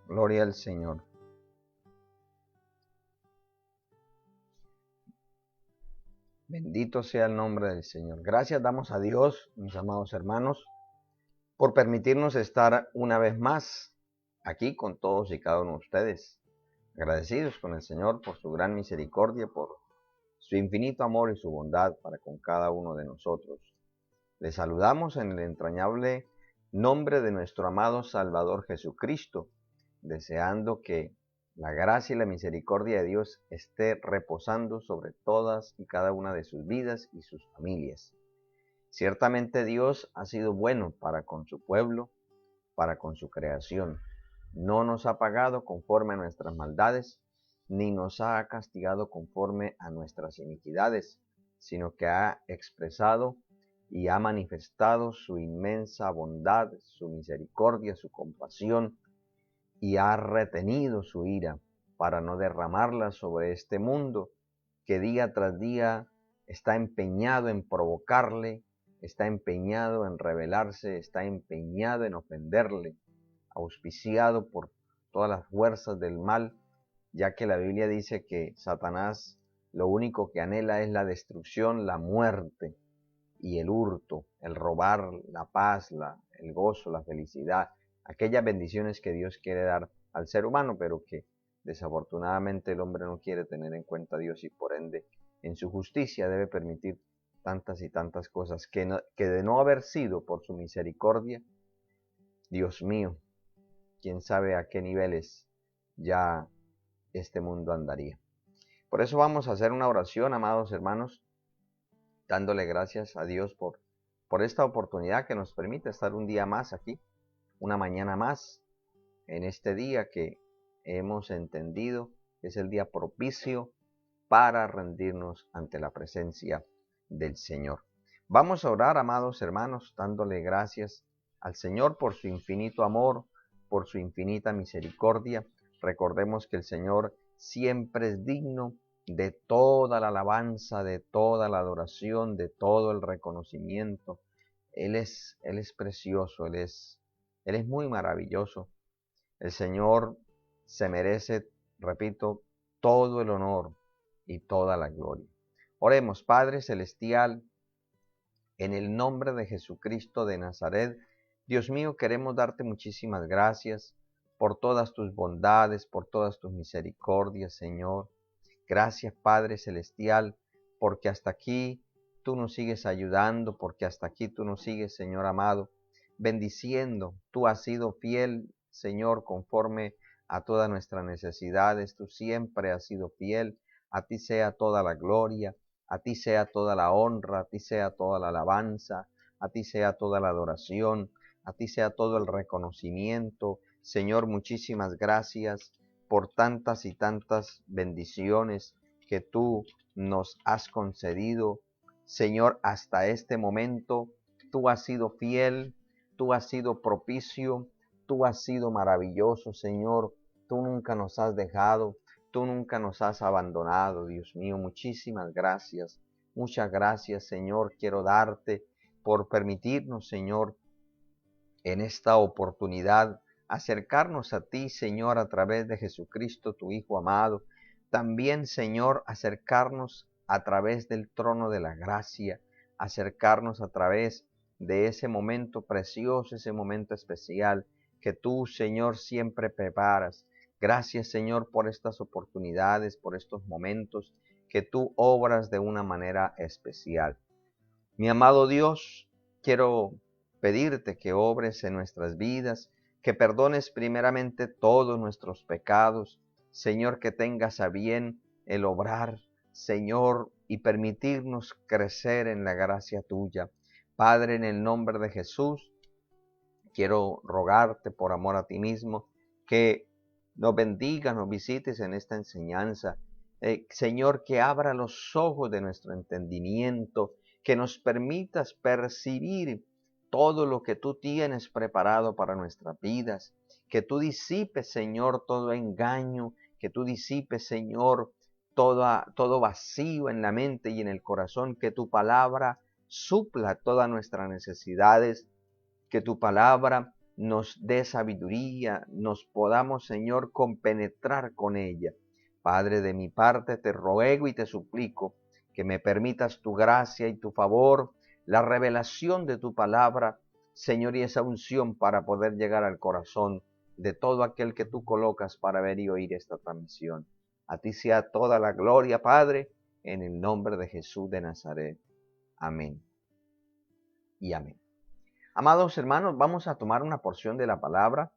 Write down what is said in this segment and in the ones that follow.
Gloria al Señor. Bendito sea el nombre del Señor. Gracias damos a Dios, mis amados hermanos, por permitirnos estar una vez más aquí con todos y cada uno de ustedes. Agradecidos con el Señor por su gran misericordia, por su infinito amor y su bondad para con cada uno de nosotros. Les saludamos en el entrañable nombre de nuestro amado Salvador Jesucristo, deseando que la gracia y la misericordia de Dios esté reposando sobre todas y cada una de sus vidas y sus familias. Ciertamente Dios ha sido bueno para con su pueblo, para con su creación. No nos ha pagado conforme a nuestras maldades, ni nos ha castigado conforme a nuestras iniquidades, sino que ha expresado y ha manifestado su inmensa bondad, su misericordia, su compasión, y ha retenido su ira para no derramarla sobre este mundo que día tras día está empeñado en provocarle, está empeñado en rebelarse, está empeñado en ofenderle, auspiciado por todas las fuerzas del mal, ya que la Biblia dice que Satanás lo único que anhela es la destrucción, la muerte y el hurto, el robar la paz, el gozo, la felicidad, aquellas bendiciones que Dios quiere dar al ser humano, pero que desafortunadamente el hombre no quiere tener en cuenta a Dios y por ende en su justicia debe permitir tantas y tantas cosas que de no haber sido por su misericordia, Dios mío, quién sabe a qué niveles ya este mundo andaría. Por eso vamos a hacer una oración, amados hermanos, dándole gracias a Dios por esta oportunidad que nos permite estar un día más aquí, una mañana más, en este día que hemos entendido que es el día propicio para rendirnos ante la presencia del Señor. Vamos a orar, amados hermanos, dándole gracias al Señor por su infinito amor, por su infinita misericordia. Recordemos que el Señor siempre es digno de toda la alabanza, de toda la adoración, de todo el reconocimiento. Él es precioso, Él es muy maravilloso. El Señor se merece, repito, todo el honor y toda la gloria. Oremos, Padre Celestial, en el nombre de Jesucristo de Nazaret. Dios mío, queremos darte muchísimas gracias por todas tus bondades, por todas tus misericordias, Señor. Gracias, Padre Celestial, porque hasta aquí tú nos sigues ayudando, porque hasta aquí tú nos sigues, Señor amado, bendiciendo. Tú has sido fiel, Señor, conforme a todas nuestras necesidades. Tú siempre has sido fiel. A ti sea toda la gloria, a ti sea toda la honra, a ti sea toda la alabanza, a ti sea toda la adoración, a ti sea todo el reconocimiento. Señor, muchísimas gracias por tantas y tantas bendiciones que tú nos has concedido. Señor, hasta este momento tú has sido fiel, tú has sido propicio, tú has sido maravilloso, Señor. Tú nunca nos has dejado, tú nunca nos has abandonado, Dios mío. Muchísimas gracias. Muchas gracias, Señor. Quiero darte por permitirnos, Señor, en esta oportunidad acercarnos a ti, Señor, a través de Jesucristo, tu Hijo amado. También, Señor, acercarnos a través del trono de la gracia, acercarnos a través de ese momento precioso, ese momento especial que tú, Señor, siempre preparas. Gracias, Señor, por estas oportunidades, por estos momentos que tú obras de una manera especial. Mi amado Dios, quiero pedirte que obres en nuestras vidas, que perdones primeramente todos nuestros pecados. Señor, que tengas a bien el obrar, Señor, y permitirnos crecer en la gracia tuya. Padre, en el nombre de Jesús, quiero rogarte por amor a ti mismo, que nos bendigas, nos visites en esta enseñanza. Señor, que abra los ojos de nuestro entendimiento, que nos permitas percibir todo lo que tú tienes preparado para nuestras vidas, que tú disipes, Señor, todo engaño, que tú disipes, Señor, todo vacío en la mente y en el corazón, que tu palabra supla todas nuestras necesidades, que tu palabra nos dé sabiduría, nos podamos, Señor, compenetrar con ella. Padre, de mi parte te ruego y te suplico que me permitas tu gracia y tu favor, la revelación de tu palabra, Señor, y esa unción para poder llegar al corazón de todo aquel que tú colocas para ver y oír esta transmisión. A ti sea toda la gloria, Padre, en el nombre de Jesús de Nazaret. Amén y amén. Amados hermanos, vamos a tomar una porción de la palabra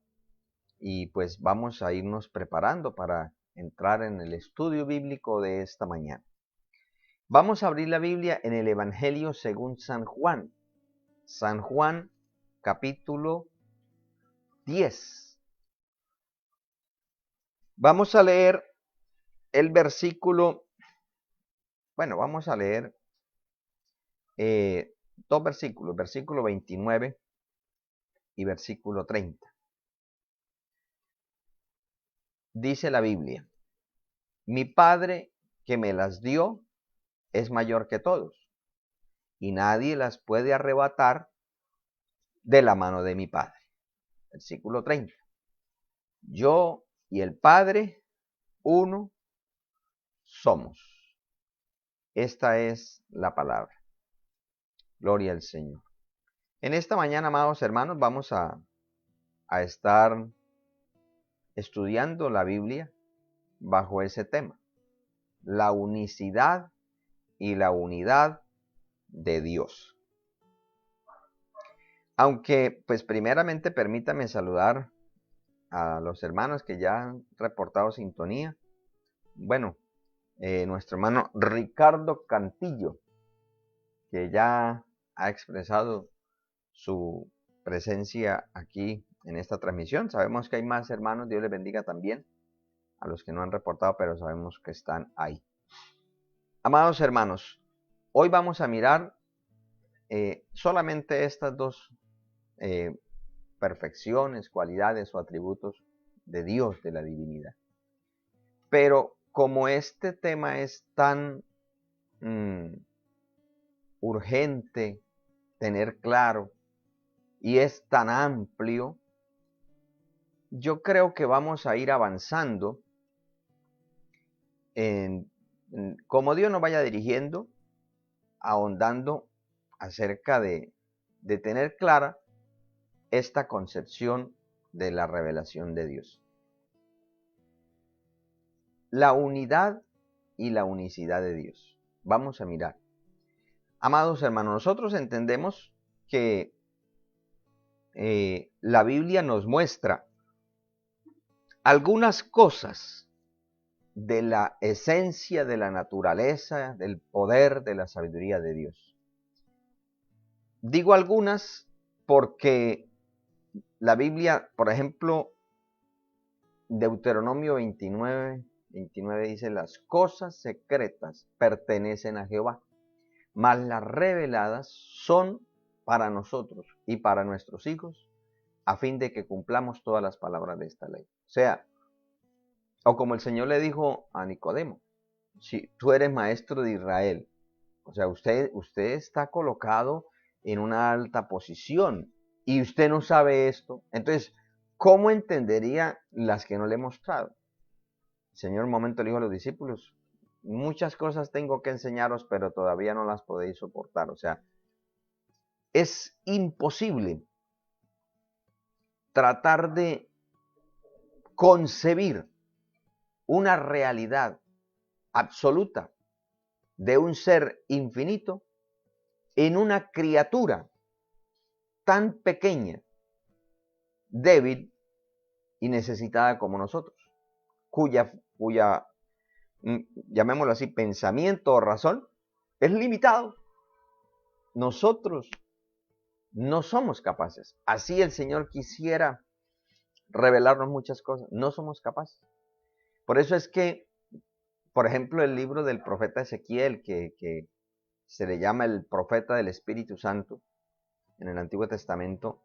y pues vamos a irnos preparando para entrar en el estudio bíblico de esta mañana. Vamos a abrir la Biblia en el Evangelio según San Juan. San Juan, capítulo 10. Vamos a leer el versículo, vamos a leer dos versículos, versículo 29 y versículo 30. Dice la Biblia: mi Padre que me las dio es mayor que todos, y nadie las puede arrebatar de la mano de mi Padre. Versículo 30. Yo y el Padre, uno somos. Esta es la palabra. Gloria al Señor. En esta mañana, amados hermanos, vamos a estar estudiando la Biblia bajo ese tema: la unicidad y la unidad de Dios. Aunque, pues primeramente permítame saludar a los hermanos que ya han reportado sintonía. Nuestro hermano Ricardo Cantillo, que ya ha expresado su presencia aquí en esta transmisión. Sabemos que hay más hermanos, Dios les bendiga también a los que no han reportado, pero sabemos que están ahí. Amados hermanos, hoy vamos a mirar solamente estas dos perfecciones, cualidades o atributos de Dios, de la divinidad. Pero como este tema es tan urgente tener claro y es tan amplio, yo creo que vamos a ir avanzando como Dios nos vaya dirigiendo, ahondando acerca de tener clara esta concepción de la revelación de Dios. La unidad y la unicidad de Dios. Vamos a mirar. Amados hermanos, nosotros entendemos que la Biblia nos muestra algunas cosas de la esencia, de la naturaleza, del poder, de la sabiduría de Dios. Digo algunas porque la Biblia, por ejemplo, Deuteronomio 29 dice: las cosas secretas pertenecen a Jehová, mas las reveladas son para nosotros y para nuestros hijos, a fin de que cumplamos todas las palabras de esta ley. O sea, o como el Señor le dijo a Nicodemo: si tú eres maestro de Israel, o sea, usted está colocado en una alta posición y usted no sabe esto, entonces, ¿cómo entendería las que no le he mostrado? El Señor un momento le dijo a los discípulos: muchas cosas tengo que enseñaros, pero todavía no las podéis soportar. O sea, es imposible tratar de concebir una realidad absoluta de un ser infinito en una criatura tan pequeña, débil y necesitada como nosotros, cuya llamémoslo así, pensamiento o razón es limitado. Nosotros no somos capaces. Así el Señor quisiera revelarnos muchas cosas, no somos capaces. Por eso es que, por ejemplo, el libro del profeta Ezequiel, que se le llama el profeta del Espíritu Santo en el Antiguo Testamento,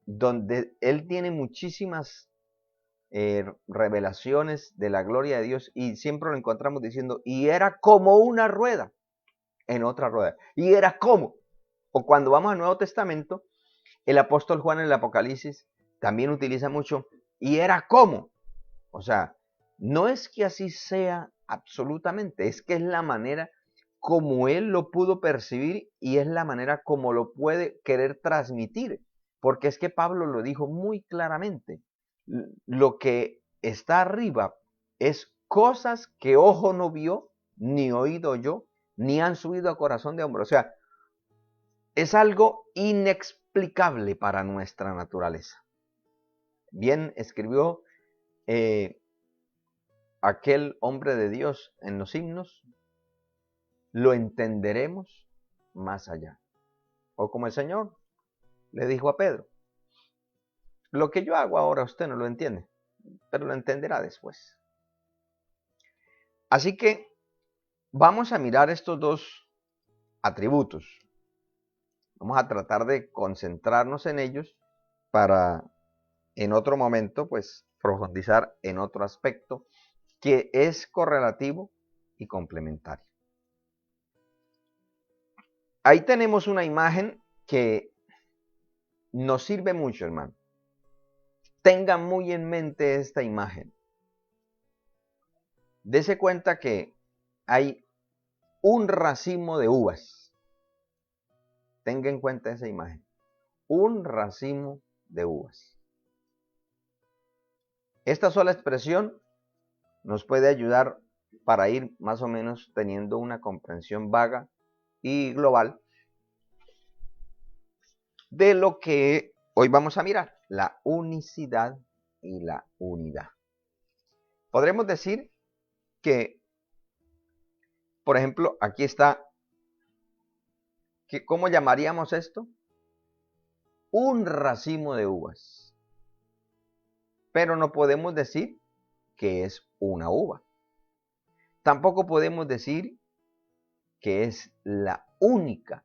donde él tiene muchísimas revelaciones de la gloria de Dios, y siempre lo encontramos diciendo: y era como una rueda en otra rueda, y era como. O cuando vamos al Nuevo Testamento, el apóstol Juan en el Apocalipsis también utiliza mucho, y era como. O sea, no es que así sea absolutamente, es que es la manera como él lo pudo percibir y es la manera como lo puede querer transmitir. Porque es que Pablo lo dijo muy claramente. Lo que está arriba es cosas que ojo no vio, ni oído yo, ni han subido a corazón de hombre. O sea, es algo inexplicable para nuestra naturaleza. Bien escribió aquel hombre de Dios en los himnos, lo entenderemos más allá. O como el Señor le dijo a Pedro, lo que yo hago ahora usted no lo entiende, pero lo entenderá después. Así que vamos a mirar estos dos atributos. Vamos a tratar de concentrarnos en ellos para en otro momento pues profundizar en otro aspecto que es correlativo y complementario. Ahí tenemos una imagen que nos sirve mucho, hermano. Tengan muy en mente esta imagen. Dese cuenta que hay un racimo de uvas. Tenga en cuenta esa imagen. Un racimo de uvas. Esta sola expresión nos puede ayudar para ir más o menos teniendo una comprensión vaga y global de lo que hoy vamos a mirar, la unicidad y la unidad. Podremos decir que, por ejemplo, aquí está, ¿cómo llamaríamos esto? Un racimo de uvas. Pero no podemos decir que es una uva. Tampoco podemos decir que es la única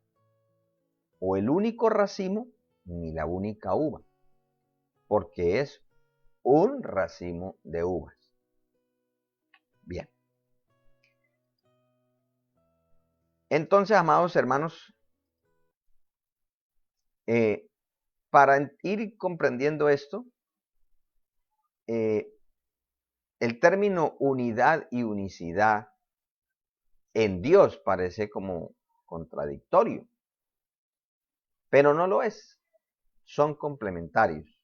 o el único racimo ni la única uva, porque es un racimo de uvas. Bien. Entonces, amados hermanos, para ir comprendiendo esto, el término unidad y unicidad en Dios parece como contradictorio, pero no lo es. Son complementarios.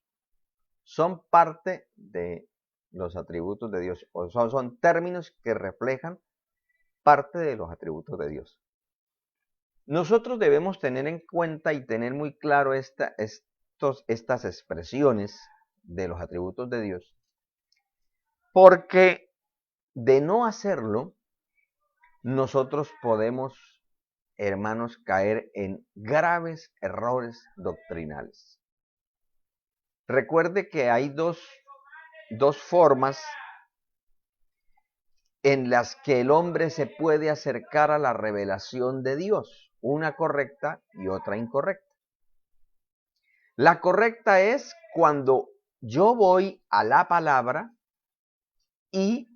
Son parte de los atributos de Dios, o son términos que reflejan parte de los atributos de Dios. Nosotros debemos tener en cuenta y tener muy claro estas expresiones de los atributos de Dios, porque de no hacerlo, nosotros podemos, hermanos, caer en graves errores doctrinales. Recuerde que hay dos formas en las que el hombre se puede acercar a la revelación de Dios, una correcta y otra incorrecta. La correcta es cuando yo voy a la palabra y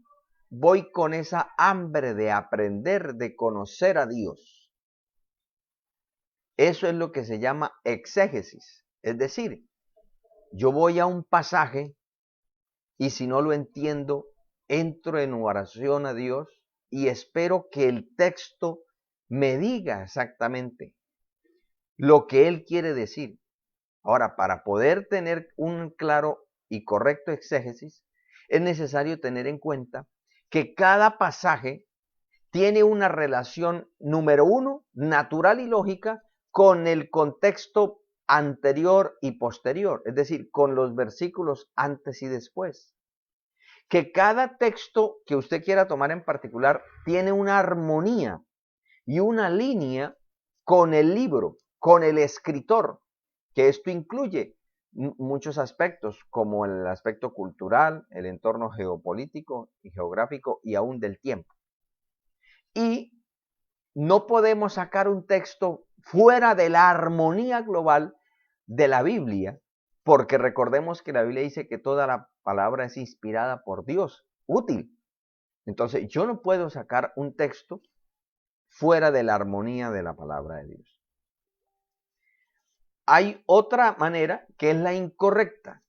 voy con esa hambre de aprender, de conocer a Dios. Eso es lo que se llama exégesis. Es decir, yo voy a un pasaje y si no lo entiendo, entro en oración a Dios y espero que el texto me diga exactamente lo que Él quiere decir. Ahora, para poder tener un claro y correcto exégesis, es necesario tener en cuenta que cada pasaje tiene una relación, número uno, natural y lógica, con el contexto anterior y posterior, es decir, con los versículos antes y después. Que cada texto que usted quiera tomar en particular tiene una armonía y una línea con el libro, con el escritor, que esto incluye muchos aspectos, como el aspecto cultural, el entorno geopolítico y geográfico y aún del tiempo. Y no podemos sacar un texto fuera de la armonía global de la Biblia, porque recordemos que la Biblia dice que toda la palabra es inspirada por Dios, útil. Entonces, yo no puedo sacar un texto fuera de la armonía de la palabra de Dios. Hay otra manera que es la incorrecta.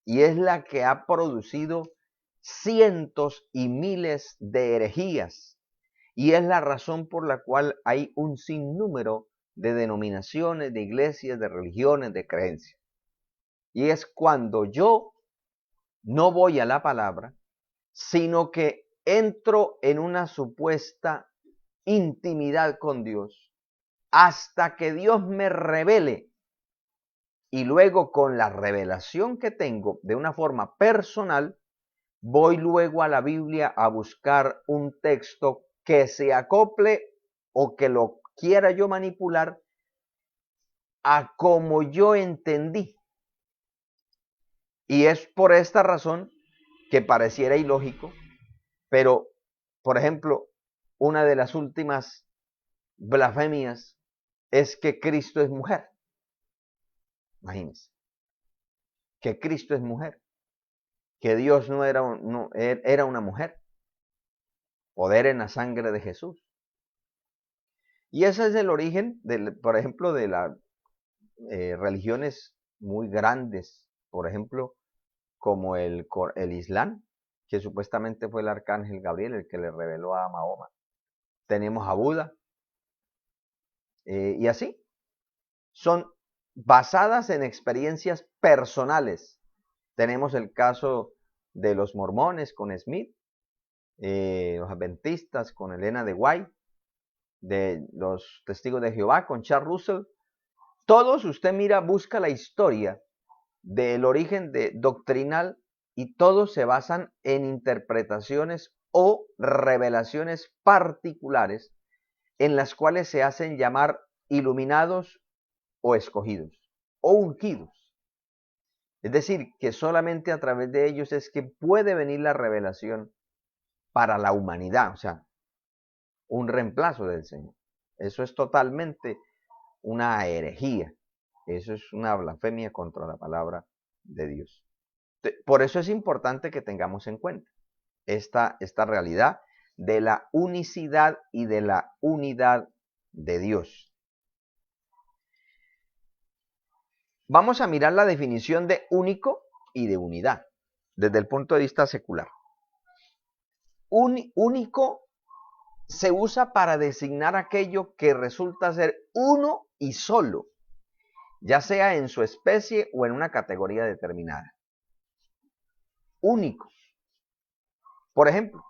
y es la que ha producido cientos y miles de herejías, y es la razón por la cual hay un sinnúmero de denominaciones, de iglesias, de religiones, de creencias. Y es cuando yo no voy a la palabra, sino que entro en una supuesta intimidad con Dios hasta que Dios me revele. Y luego con la revelación que tengo de una forma personal, voy luego a la Biblia a buscar un texto que se acople o que lo quiera yo manipular a como yo entendí. Y es por esta razón que pareciera ilógico, pero, por ejemplo, una de las últimas blasfemias es que Cristo es mujer. Imagínense, que Cristo es mujer, que Dios no era, era una mujer. Poder en la sangre de Jesús. Y ese es el origen, por ejemplo, de las religiones muy grandes, por ejemplo, como el Islam, que supuestamente fue el arcángel Gabriel el que le reveló a Mahoma. Tenemos a Buda, y así. Son basadas en experiencias personales. Tenemos el caso de los mormones con Smith, los adventistas con Elena de White, de los testigos de Jehová con Charles Russell. Todos, usted mira, busca la historia del origen doctrinal y todos se basan en interpretaciones o revelaciones particulares en las cuales se hacen llamar iluminados o escogidos o ungidos. Es decir, que solamente a través de ellos es que puede venir la revelación para la humanidad, o sea, un reemplazo del Señor. Eso es totalmente una herejía. Eso es una blasfemia contra la palabra de Dios. Por eso es importante que tengamos en cuenta esta realidad de la unicidad y de la unidad de Dios. Vamos a mirar la definición de único y de unidad desde el punto de vista secular. Único se usa para designar aquello que resulta ser uno y solo, ya sea en su especie o en una categoría determinada. Único. Por ejemplo,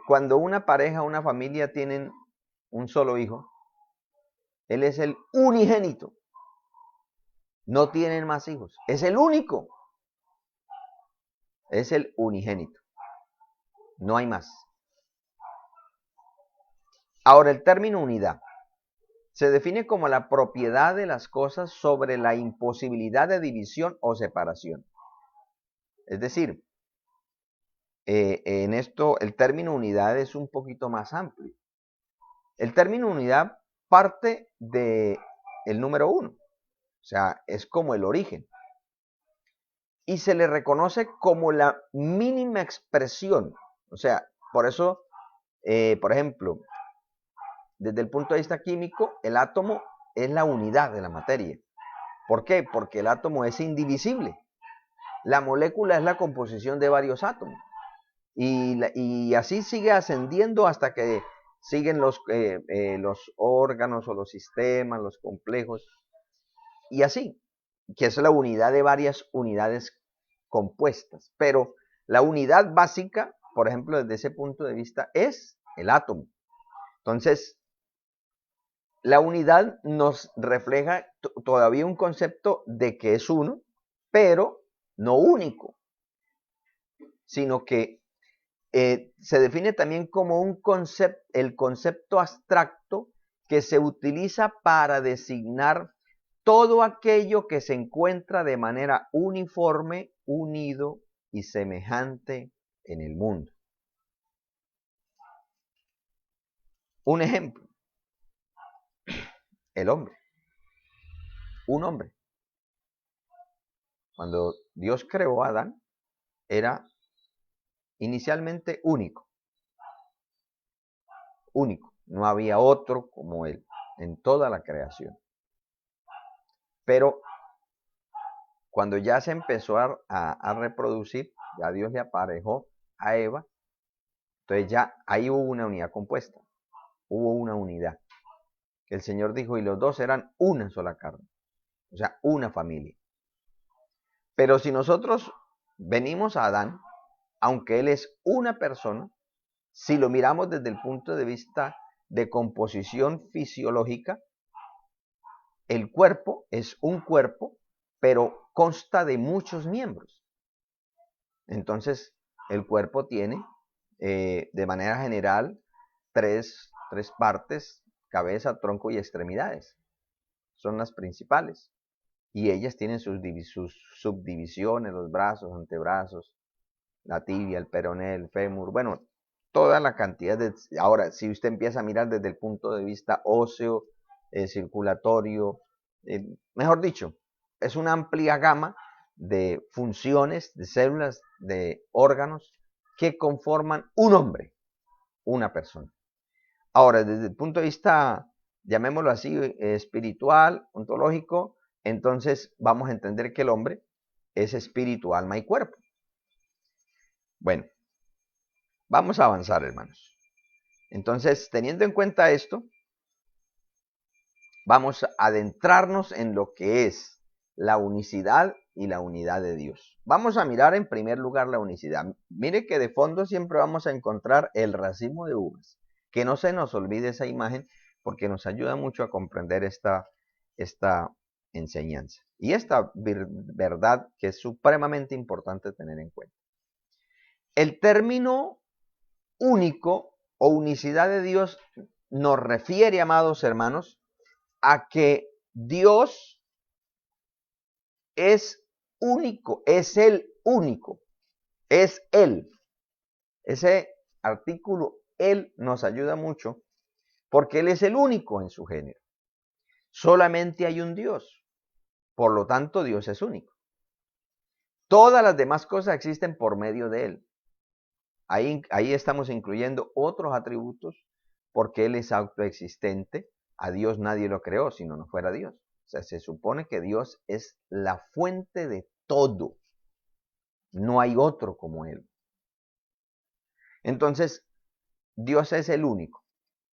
cuando una pareja, una familia tienen un solo hijo, él es el unigénito. No tienen más hijos. Es el único. Es el unigénito. No hay más. Ahora, el término unidad se define como la propiedad de las cosas sobre la imposibilidad de división o separación. Es decir, en esto el término unidad es un poquito más amplio. El término unidad parte del número 1, o sea, es como el origen. Y se le reconoce como la mínima expresión. O sea, por eso, por ejemplo, desde el punto de vista químico, el átomo es la unidad de la materia. ¿Por qué? Porque el átomo es indivisible. La molécula es la composición de varios átomos. Y así sigue ascendiendo hasta que siguen los órganos o los sistemas, los complejos. Y así, que es la unidad de varias unidades compuestas. Pero la unidad básica, por ejemplo, desde ese punto de vista, es el átomo. Entonces, la unidad nos refleja todavía un concepto de que es uno, pero no único, sino que se define también como el concepto abstracto que se utiliza para designar todo aquello que se encuentra de manera uniforme, unido y semejante en el mundo. Un ejemplo, el hombre. Un hombre. Cuando Dios creó a Adán, era inicialmente único. Único. No había otro como él en toda la creación. Pero cuando ya se empezó a reproducir, ya Dios le aparejó a Eva, entonces ya ahí hubo una unidad compuesta, hubo una unidad. El Señor dijo, y los dos eran una sola carne, o sea, una familia. Pero si nosotros venimos a Adán, aunque él es una persona, si lo miramos desde el punto de vista de composición fisiológica, el cuerpo es un cuerpo, pero consta de muchos miembros. Entonces, el cuerpo tiene, de manera general, tres partes: cabeza, tronco y extremidades. Son las principales. Y ellas tienen sus subdivisiones: los brazos, antebrazos, la tibia, el peroné, el fémur, bueno, toda la cantidad de... Ahora, si usted empieza a mirar desde el punto de vista óseo, circulatorio, mejor dicho, es una amplia gama de funciones, de células, de órganos que conforman un hombre, una persona. Ahora, desde el punto de vista, llamémoslo así, espiritual, ontológico, entonces vamos a entender que el hombre es espíritu, alma y cuerpo. Bueno, vamos a avanzar, hermanos. Entonces, teniendo en cuenta esto, vamos a adentrarnos en lo que es la unicidad y la unidad de Dios. Vamos a mirar en primer lugar la unicidad. Mire que de fondo siempre vamos a encontrar el racimo de uvas. Que no se nos olvide esa imagen, porque nos ayuda mucho a comprender esta enseñanza. Y esta verdad que es supremamente importante tener en cuenta. El término único o unicidad de Dios nos refiere, amados hermanos, a que Dios es único, es el único, es Él. Ese artículo Él nos ayuda mucho porque Él es el único en su género. Solamente hay un Dios, por lo tanto Dios es único. Todas las demás cosas existen por medio de Él. Ahí estamos incluyendo otros atributos porque Él es autoexistente. A Dios nadie lo creó si no fuera Dios. O sea, se supone que Dios es la fuente de todo. No hay otro como Él. Entonces, Dios es el único.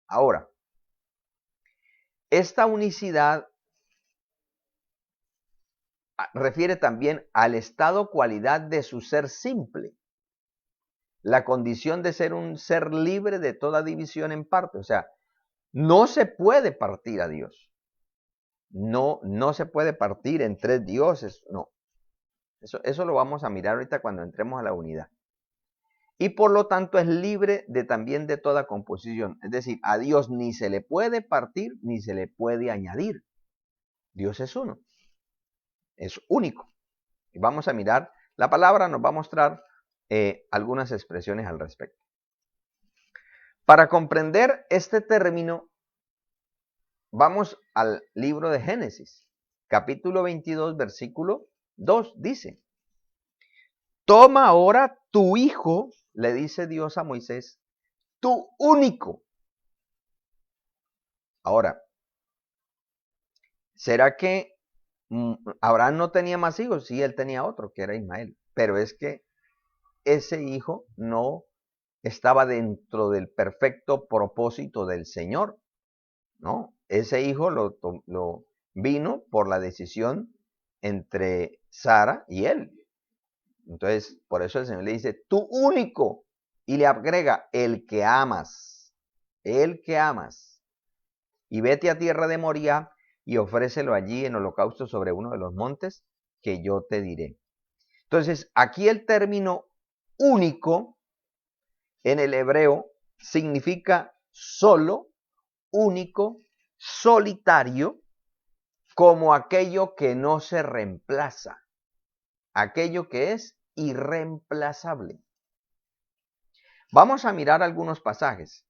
Ahora, esta unicidad refiere también al estado cualidad de su ser simple. La condición de ser un ser libre de toda división en parte. O sea, no se puede partir a Dios. No se puede partir en tres dioses, no. Eso lo vamos a mirar ahorita cuando entremos a la unidad. Y por lo tanto es libre también de toda composición. Es decir, a Dios ni se le puede partir ni se le puede añadir. Dios es uno. Es único. Y vamos a mirar, la palabra nos va a mostrar algunas expresiones al respecto. Para comprender este término, vamos al libro de Génesis, capítulo 22, versículo 2, dice: toma ahora tu hijo, le dice Dios a Moisés, tu único. Ahora, ¿será que Abraham no tenía más hijos? Sí, él tenía otro, que era Ismael. Pero es que ese hijo no estaba dentro del perfecto propósito del Señor, ¿no? Ese hijo lo vino por la decisión entre Sara y él. Entonces, por eso el Señor le dice, tu único, y le agrega, el que amas, y vete a tierra de Moría y ofrécelo allí en holocausto sobre uno de los montes que yo te diré. Entonces, aquí el término único en el hebreo significa solo, único, solitario, como aquello que no se reemplaza, aquello que es irreemplazable. Vamos a mirar algunos pasajes.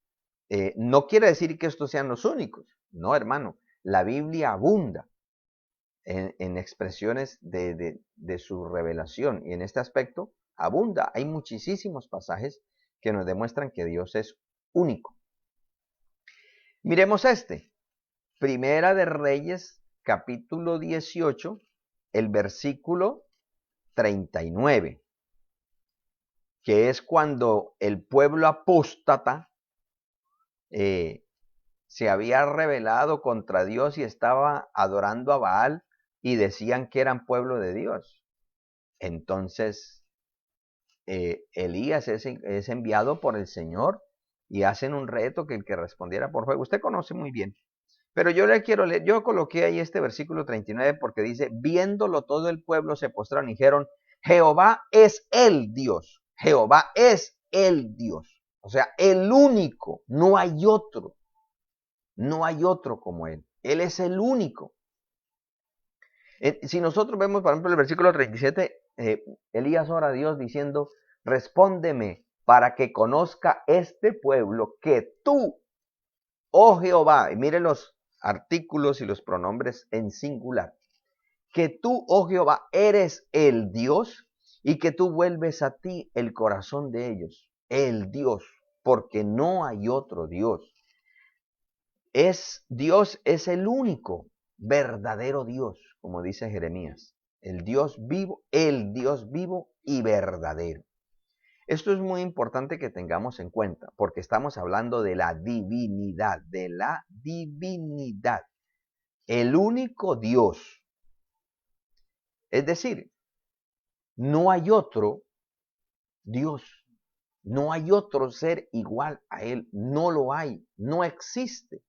No quiere decir que estos sean los únicos, no, hermano. La Biblia abunda en expresiones de su revelación, y en este aspecto abunda. Hay muchísimos pasajes que nos demuestran que Dios es único. Miremos este, Primera de Reyes, capítulo 18, el versículo 39, que es cuando el pueblo apóstata se había rebelado contra Dios y estaba adorando a Baal y decían que eran pueblo de Dios. Entonces, Elías es enviado por el Señor y hacen un reto que el que respondiera por fuego. Usted conoce muy bien. Pero yo le quiero leer, yo coloqué ahí este versículo 39 porque dice, viéndolo todo el pueblo se postraron y dijeron, Jehová es el Dios, Jehová es el Dios. O sea, el único, no hay otro como Él. Él es el único. Si nosotros vemos, por ejemplo, el versículo 37, Elías ora a Dios diciendo, respóndeme para que conozca este pueblo que tú, oh Jehová, y mire los artículos y los pronombres en singular, que tú, oh Jehová, eres el Dios y que tú vuelves a ti el corazón de ellos, el Dios, porque no hay otro Dios. Dios es el único verdadero Dios, como dice Jeremías, el Dios vivo y verdadero. Esto es muy importante que tengamos en cuenta, porque estamos hablando de la divinidad, el único Dios. Es decir, no hay otro Dios, no hay otro ser igual a Él, no lo hay, no existe.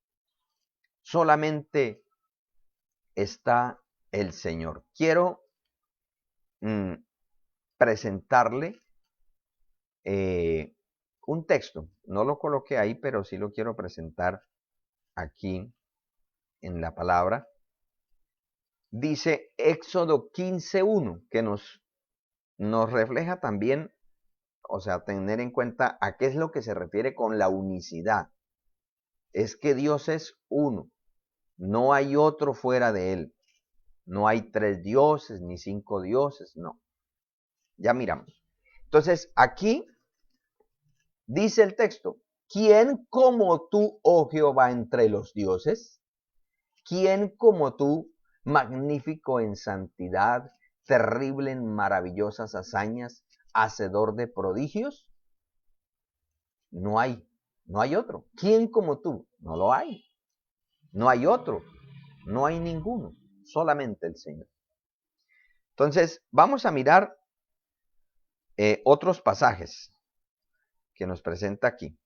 Solamente está el Señor. Quiero presentarle un texto. No lo coloqué ahí, pero sí lo quiero presentar aquí en la palabra. Dice Éxodo 15:1, que nos refleja también, o sea, tener en cuenta a qué es lo que se refiere con la unicidad. Es que Dios es uno, no hay otro fuera de Él. No hay 3 dioses ni 5 dioses, no. Ya miramos. Entonces, aquí dice el texto, ¿quién como tú, oh Jehová, entre los dioses? ¿Quién como tú, magnífico en santidad, terrible en maravillosas hazañas, hacedor de prodigios? No hay otro. ¿Quién como tú? No lo hay. No hay otro. No hay ninguno. Solamente el Señor. Entonces, vamos a mirar otros pasajes que nos presenta aquí.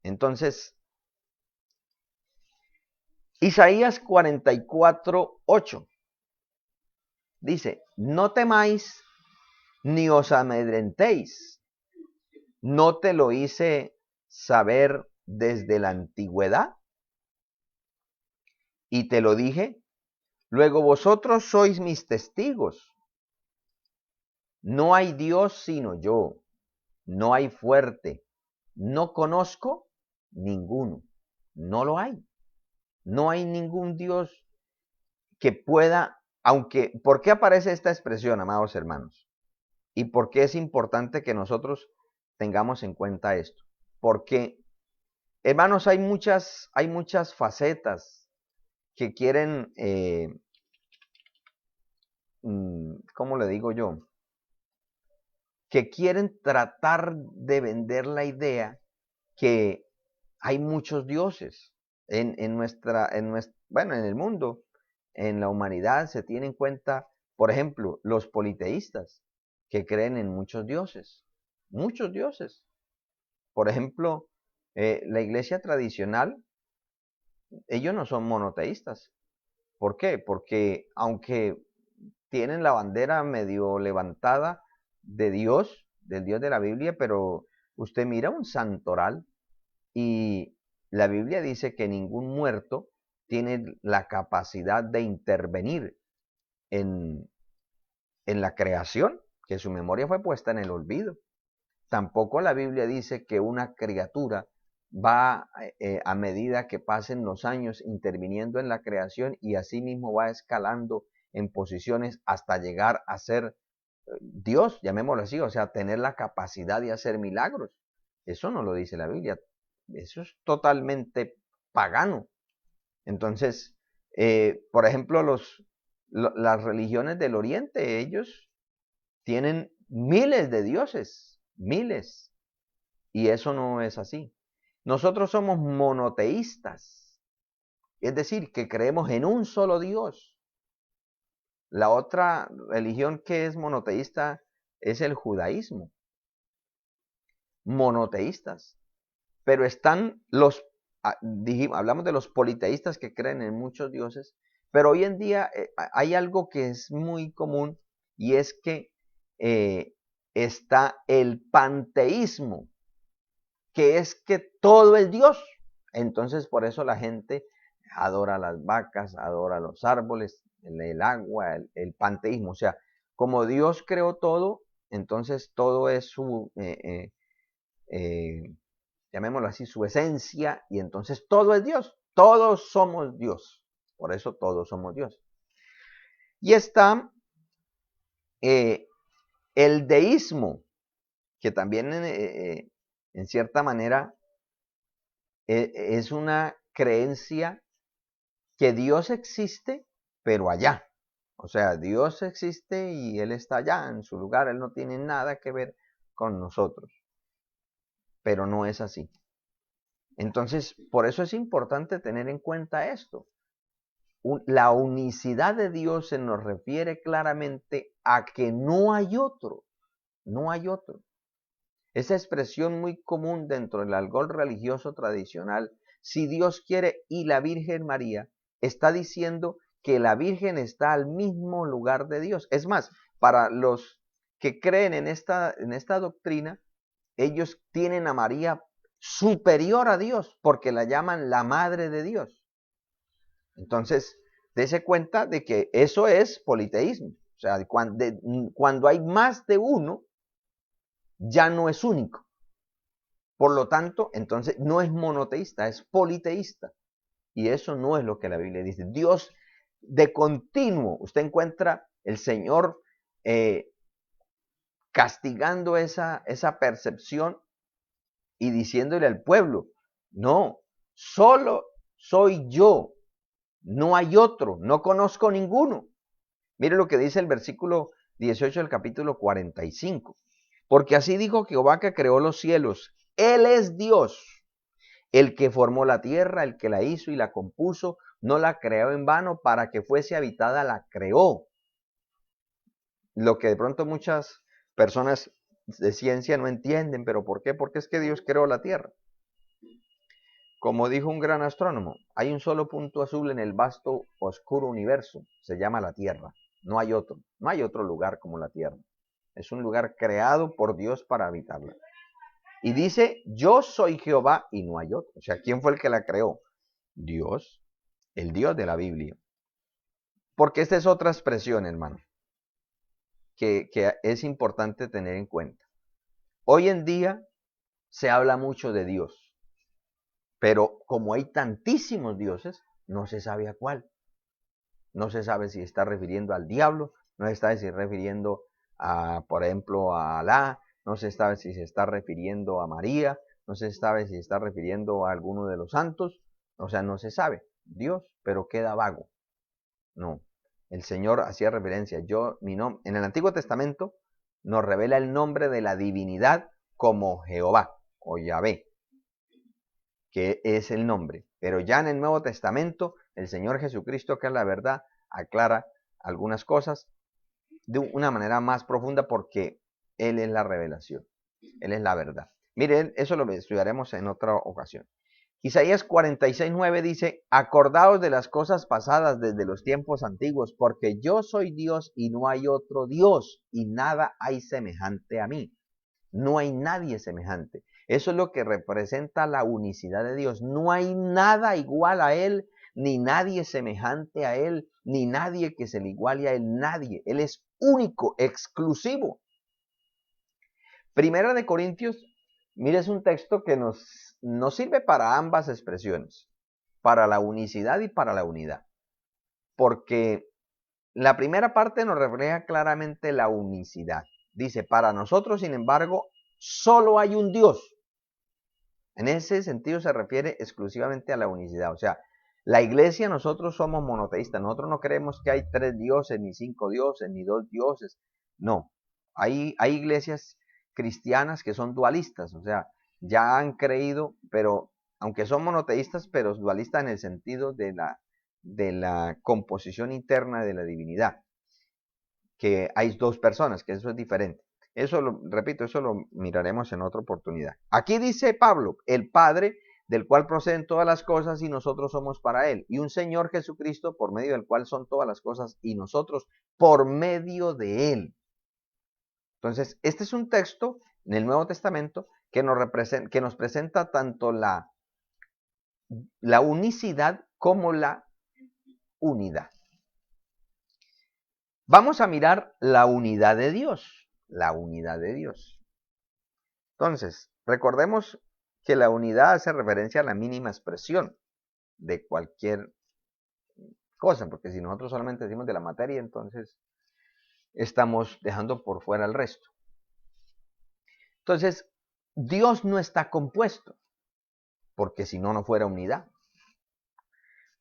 Entonces, Isaías 44:8 dice, no temáis ni os amedrentéis, ¿no te lo hice saber desde la antigüedad? Y te lo dije, luego vosotros sois mis testigos. No hay Dios sino yo, no hay fuerte, no conozco ninguno, no lo hay. No hay ningún Dios que pueda, aunque, ¿por qué aparece esta expresión, amados hermanos? ¿Y por qué es importante que nosotros tengamos en cuenta esto? Porque, hermanos, hay muchas facetas que quieren, ¿cómo le digo yo? Que quieren tratar de vender la idea que hay muchos dioses en el mundo, en la humanidad se tiene en cuenta, por ejemplo, los politeístas que creen en muchos dioses. Por ejemplo, la iglesia tradicional, ellos no son monoteístas. ¿Por qué? Porque aunque tienen la bandera medio levantada de Dios, del Dios de la Biblia, pero usted mira un santoral y la Biblia dice que ningún muerto tiene la capacidad de intervenir en, en la creación, que su memoria fue puesta en el olvido. Tampoco la Biblia dice que una criatura va a medida que pasen los años interviniendo en la creación y así mismo va escalando en posiciones hasta llegar a ser Dios, llamémoslo así, o sea, tener la capacidad de hacer milagros. Eso no lo dice la Biblia. Eso es totalmente pagano. Entonces, por ejemplo, Las religiones del Oriente, ellos tienen miles de dioses, miles, y eso no es así. Nosotros somos monoteístas, es decir, que creemos en un solo Dios. La otra religión que es monoteísta es el judaísmo. Monoteístas. Pero están hablamos de los politeístas que creen en muchos dioses, pero hoy en día hay algo que es muy común y es que está el panteísmo, que es que todo es Dios. Entonces por eso la gente adora las vacas, adora los árboles, el agua, el panteísmo. O sea, como Dios creó todo, entonces todo es su, llamémoslo así, su esencia, y entonces todo es Dios. Todos somos Dios. Por eso todos somos Dios. Y está el deísmo, que también en cierta manera es una creencia que Dios existe, pero allá. O sea, Dios existe y Él está allá en su lugar. Él no tiene nada que ver con nosotros. Pero no es así. Entonces, por eso es importante tener en cuenta esto. La unicidad de Dios se nos refiere claramente a que no hay otro. No hay otro. Esa expresión muy común dentro del algor religioso tradicional, si Dios quiere y la Virgen María, está diciendo que la Virgen está al mismo lugar de Dios. Es más, para los que creen en esta doctrina, ellos tienen a María superior a Dios porque la llaman la Madre de Dios. Entonces, dése cuenta de que eso es politeísmo. O sea, cuando hay más de uno, ya no es único. Por lo tanto, entonces no es monoteísta, es politeísta. Y eso no es lo que la Biblia dice. Dios de continuo, usted encuentra el Señor castigando esa percepción y diciéndole al pueblo, no, solo soy yo, no hay otro, no conozco ninguno. Mire lo que dice el versículo 18 del capítulo 45. Porque así dijo Jehová que creó los cielos. Él es Dios, el que formó la tierra, el que la hizo y la compuso. No la creó en vano, para que fuese habitada, la creó. Lo que de pronto muchas personas de ciencia no entienden, pero ¿por qué? Porque es que Dios creó la tierra. Como dijo un gran astrónomo, hay un solo punto azul en el vasto, oscuro universo, se llama la Tierra. No hay otro, no hay otro lugar como la Tierra. Es un lugar creado por Dios para habitarla. Y dice, yo soy Jehová y no hay otro. O sea, ¿quién fue el que la creó? Dios, el Dios de la Biblia. Porque esta es otra expresión, hermano, que es importante tener en cuenta. Hoy en día se habla mucho de Dios, pero como hay tantísimos dioses, no se sabe a cuál. No se sabe si está refiriendo al diablo, no se sabe si está refiriendo a, por ejemplo, a Alá, no se sabe si se está refiriendo a María, no se sabe si se está refiriendo a alguno de los santos, o sea, no se sabe. Dios, pero queda vago. No, el Señor hacía referencia, en el Antiguo Testamento nos revela el nombre de la divinidad como Jehová o Yahvé, que es el nombre. Pero ya en el Nuevo Testamento, el Señor Jesucristo, que es la verdad, aclara algunas cosas de una manera más profunda porque Él es la revelación, Él es la verdad. Miren, eso lo estudiaremos en otra ocasión. Isaías 46:9 dice, acordaos de las cosas pasadas desde los tiempos antiguos, porque yo soy Dios y no hay otro Dios, y nada hay semejante a mí. No hay nadie semejante. Eso es lo que representa la unicidad de Dios. No hay nada igual a Él, ni nadie semejante a Él, ni nadie que se le iguale a Él, nadie. Él es único, exclusivo. Primera de Corintios, mire, es un texto que nos sirve para ambas expresiones, para la unicidad y para la unidad. Porque la primera parte nos refleja claramente la unicidad. Dice, para nosotros, sin embargo, solo hay un Dios. En ese sentido se refiere exclusivamente a la unicidad. O sea, La iglesia, nosotros somos monoteístas. Nosotros no creemos que hay 3 dioses, ni 5 dioses, ni 2 dioses. No. Hay iglesias cristianas que son dualistas. O sea, ya han creído, pero aunque son monoteístas, pero dualistas en el sentido de la composición interna de la divinidad. Que hay 2 personas, que eso es diferente. Eso repito, eso lo miraremos en otra oportunidad. Aquí dice Pablo, el Padre, del cual proceden todas las cosas y nosotros somos para Él. Y un Señor Jesucristo, por medio del cual son todas las cosas y nosotros por medio de Él. Entonces, este es un texto en el Nuevo Testamento que nos presenta tanto la unicidad como la unidad. Vamos a mirar la unidad de Dios. La unidad de Dios. Entonces, recordemos que la unidad hace referencia a la mínima expresión de cualquier cosa, porque si nosotros solamente decimos de la materia, entonces estamos dejando por fuera el resto. Entonces, Dios no está compuesto, porque si no, no fuera unidad.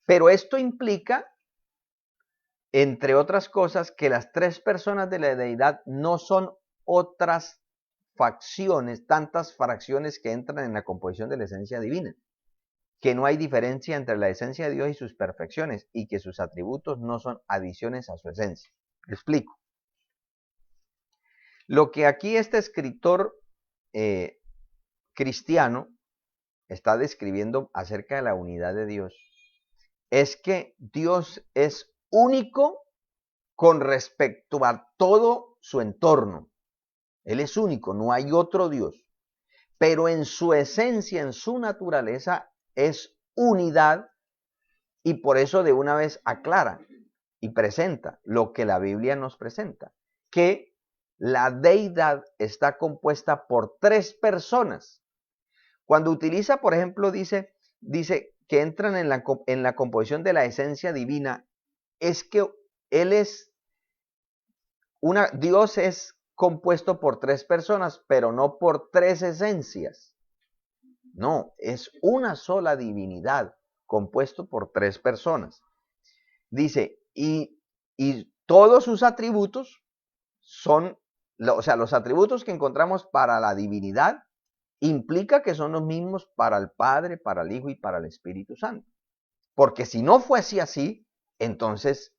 Pero esto implica, entre otras cosas, que las 3 personas de la deidad no son otras facciones, tantas fracciones que entran en la composición de la esencia divina, que no hay diferencia entre la esencia de Dios y sus perfecciones, y que sus atributos no son adiciones a su esencia. ¿Me explico? Lo que aquí este escritor cristiano está describiendo acerca de la unidad de Dios es que Dios es único con respecto a todo su entorno. Él es único, no hay otro Dios. Pero en su esencia, en su naturaleza, es unidad, y por eso de una vez aclara y presenta lo que la Biblia nos presenta, que la deidad está compuesta por 3 personas. Cuando utiliza, por ejemplo, dice que entran en la composición de la esencia divina, es que Dios es compuesto por 3 personas, pero no por 3 esencias. No, es una sola divinidad compuesto por 3 personas. Dice, y todos sus atributos son, o sea, los atributos que encontramos para la divinidad implica que son los mismos para el Padre, para el Hijo y para el Espíritu Santo. Porque si no fuese así, entonces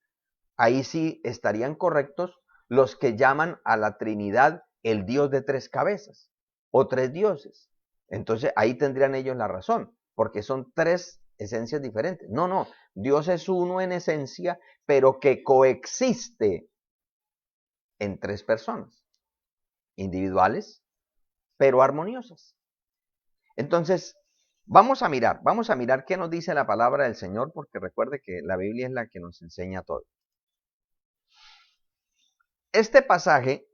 ahí sí estarían correctos los que llaman a la Trinidad el Dios de 3 cabezas o 3 dioses. Entonces ahí tendrían ellos la razón, porque son 3 esencias diferentes. No, Dios es uno en esencia, pero que coexiste en 3 personas, individuales, pero armoniosas. Entonces, vamos a mirar qué nos dice la palabra del Señor, porque recuerde que la Biblia es la que nos enseña todo. Este pasaje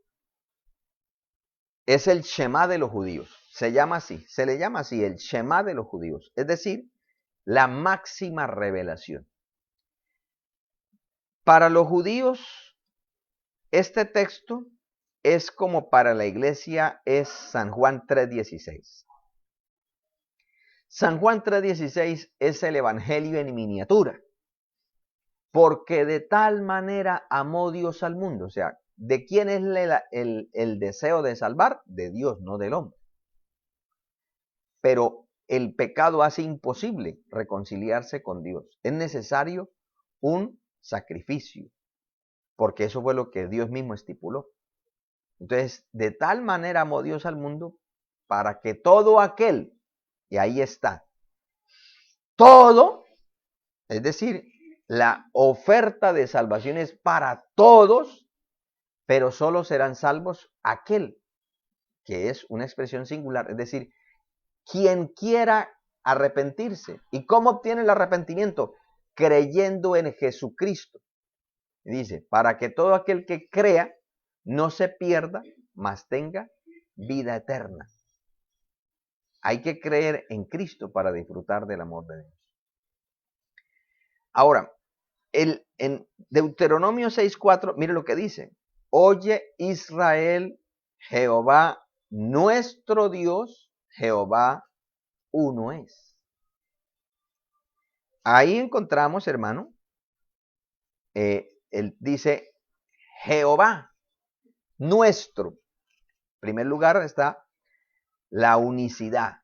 es el Shema de los judíos. Se le llama así, el Shema de los judíos. Es decir, la máxima revelación. Para los judíos, este texto es como para la iglesia es San Juan 3:16. San Juan 3:16 es el evangelio en miniatura. Porque de tal manera amó Dios al mundo. O sea, ¿de quién es el deseo de salvar? De Dios, no del hombre. Pero el pecado hace imposible reconciliarse con Dios. Es necesario un sacrificio, porque eso fue lo que Dios mismo estipuló. Entonces, de tal manera amó Dios al mundo para que todo aquel, y ahí está, todo, es decir, la oferta de salvación es para todos, pero solo serán salvos aquel, que es una expresión singular, es decir, quien quiera arrepentirse. ¿Y cómo obtiene el arrepentimiento? Creyendo en Jesucristo. Dice, para que todo aquel que crea no se pierda, mas tenga vida eterna. Hay que creer en Cristo para disfrutar del amor de Dios. Ahora, en Deuteronomio 6:4, mire lo que dice. Oye Israel, Jehová nuestro Dios, Jehová uno es. ahí encontramos, hermano, él dice Jehová, nuestro. En primer lugar está la unicidad,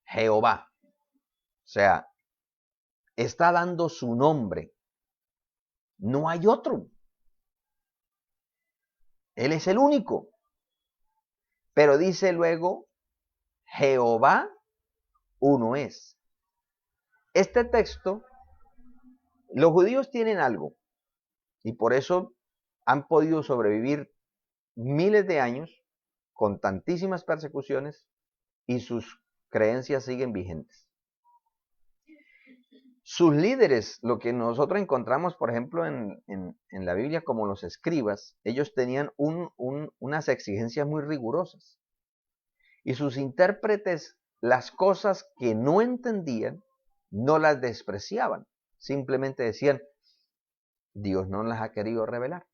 Jehová. O sea, está dando su nombre. No hay otro. Él es el único. Pero dice luego, Jehová uno es. Este texto, los judíos tienen algo, y por eso han podido sobrevivir miles de años con tantísimas persecuciones y sus creencias siguen vigentes. Sus líderes, lo que nosotros encontramos, por ejemplo, en la Biblia como los escribas, ellos tenían unas exigencias muy rigurosas. Y sus intérpretes, las cosas que no entendían, no las despreciaban. Simplemente decían, Dios no las ha querido revelar.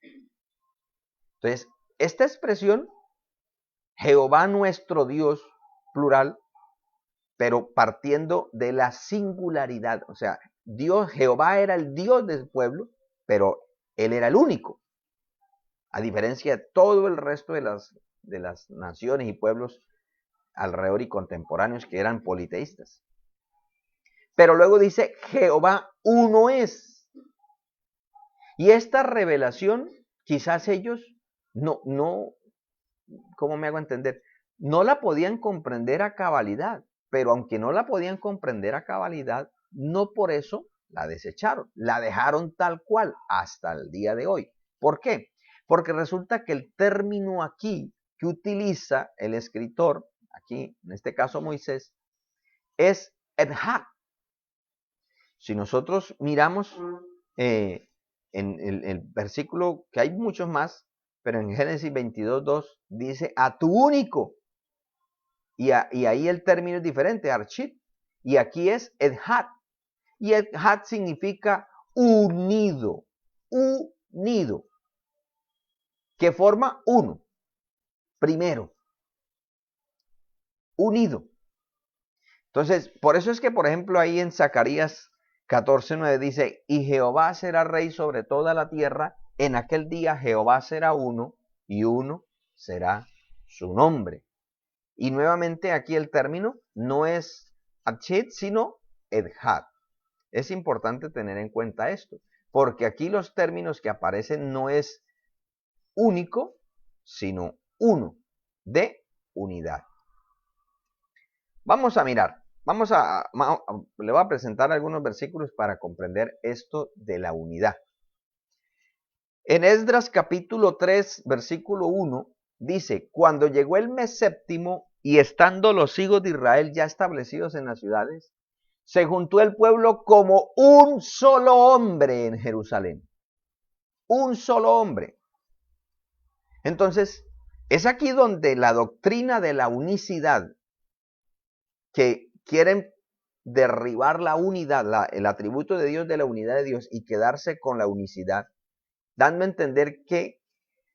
Entonces, esta expresión, Jehová nuestro Dios, plural, pero partiendo de la singularidad. O sea, Dios, Jehová era el Dios del pueblo, pero Él era el único. A diferencia de todo el resto de las naciones y pueblos alrededor y contemporáneos que eran politeístas. Pero luego dice, Jehová uno es. Y esta revelación, quizás ellos no, ¿cómo me hago entender? No la podían comprender a cabalidad, pero aunque no la podían comprender a cabalidad, no por eso la desecharon, la dejaron tal cual hasta el día de hoy. ¿Por qué? Porque resulta que el término aquí que utiliza el escritor, aquí en este caso Moisés, es Edhat. Si nosotros miramos en el versículo, que hay muchos más, pero en Génesis 22:2 dice a tu único. Y ahí el término es diferente, Archit. Y aquí es Edhat. Y Edhat significa unido. Unido. Que forma uno. Primero. Unido. Entonces, por eso es que, por ejemplo, ahí en Zacarías 14:9 dice, y Jehová será rey sobre toda la tierra, en aquel día Jehová será uno, y uno será su nombre. Y nuevamente aquí el término no es Achit, sino Edhat. Es importante tener en cuenta esto, porque aquí los términos que aparecen no es único, sino uno, de unidad. Vamos a mirar. Le voy a presentar algunos versículos para comprender esto de la unidad. En Esdras capítulo 3, versículo 1, dice, cuando llegó el mes séptimo y estando los hijos de Israel ya establecidos en las ciudades, se juntó el pueblo como un solo hombre en Jerusalén. Un solo hombre. Entonces, es aquí donde la doctrina de la unicidad, que quieren derribar la unidad, el atributo de Dios de la unidad de Dios y quedarse con la unicidad, dando a entender que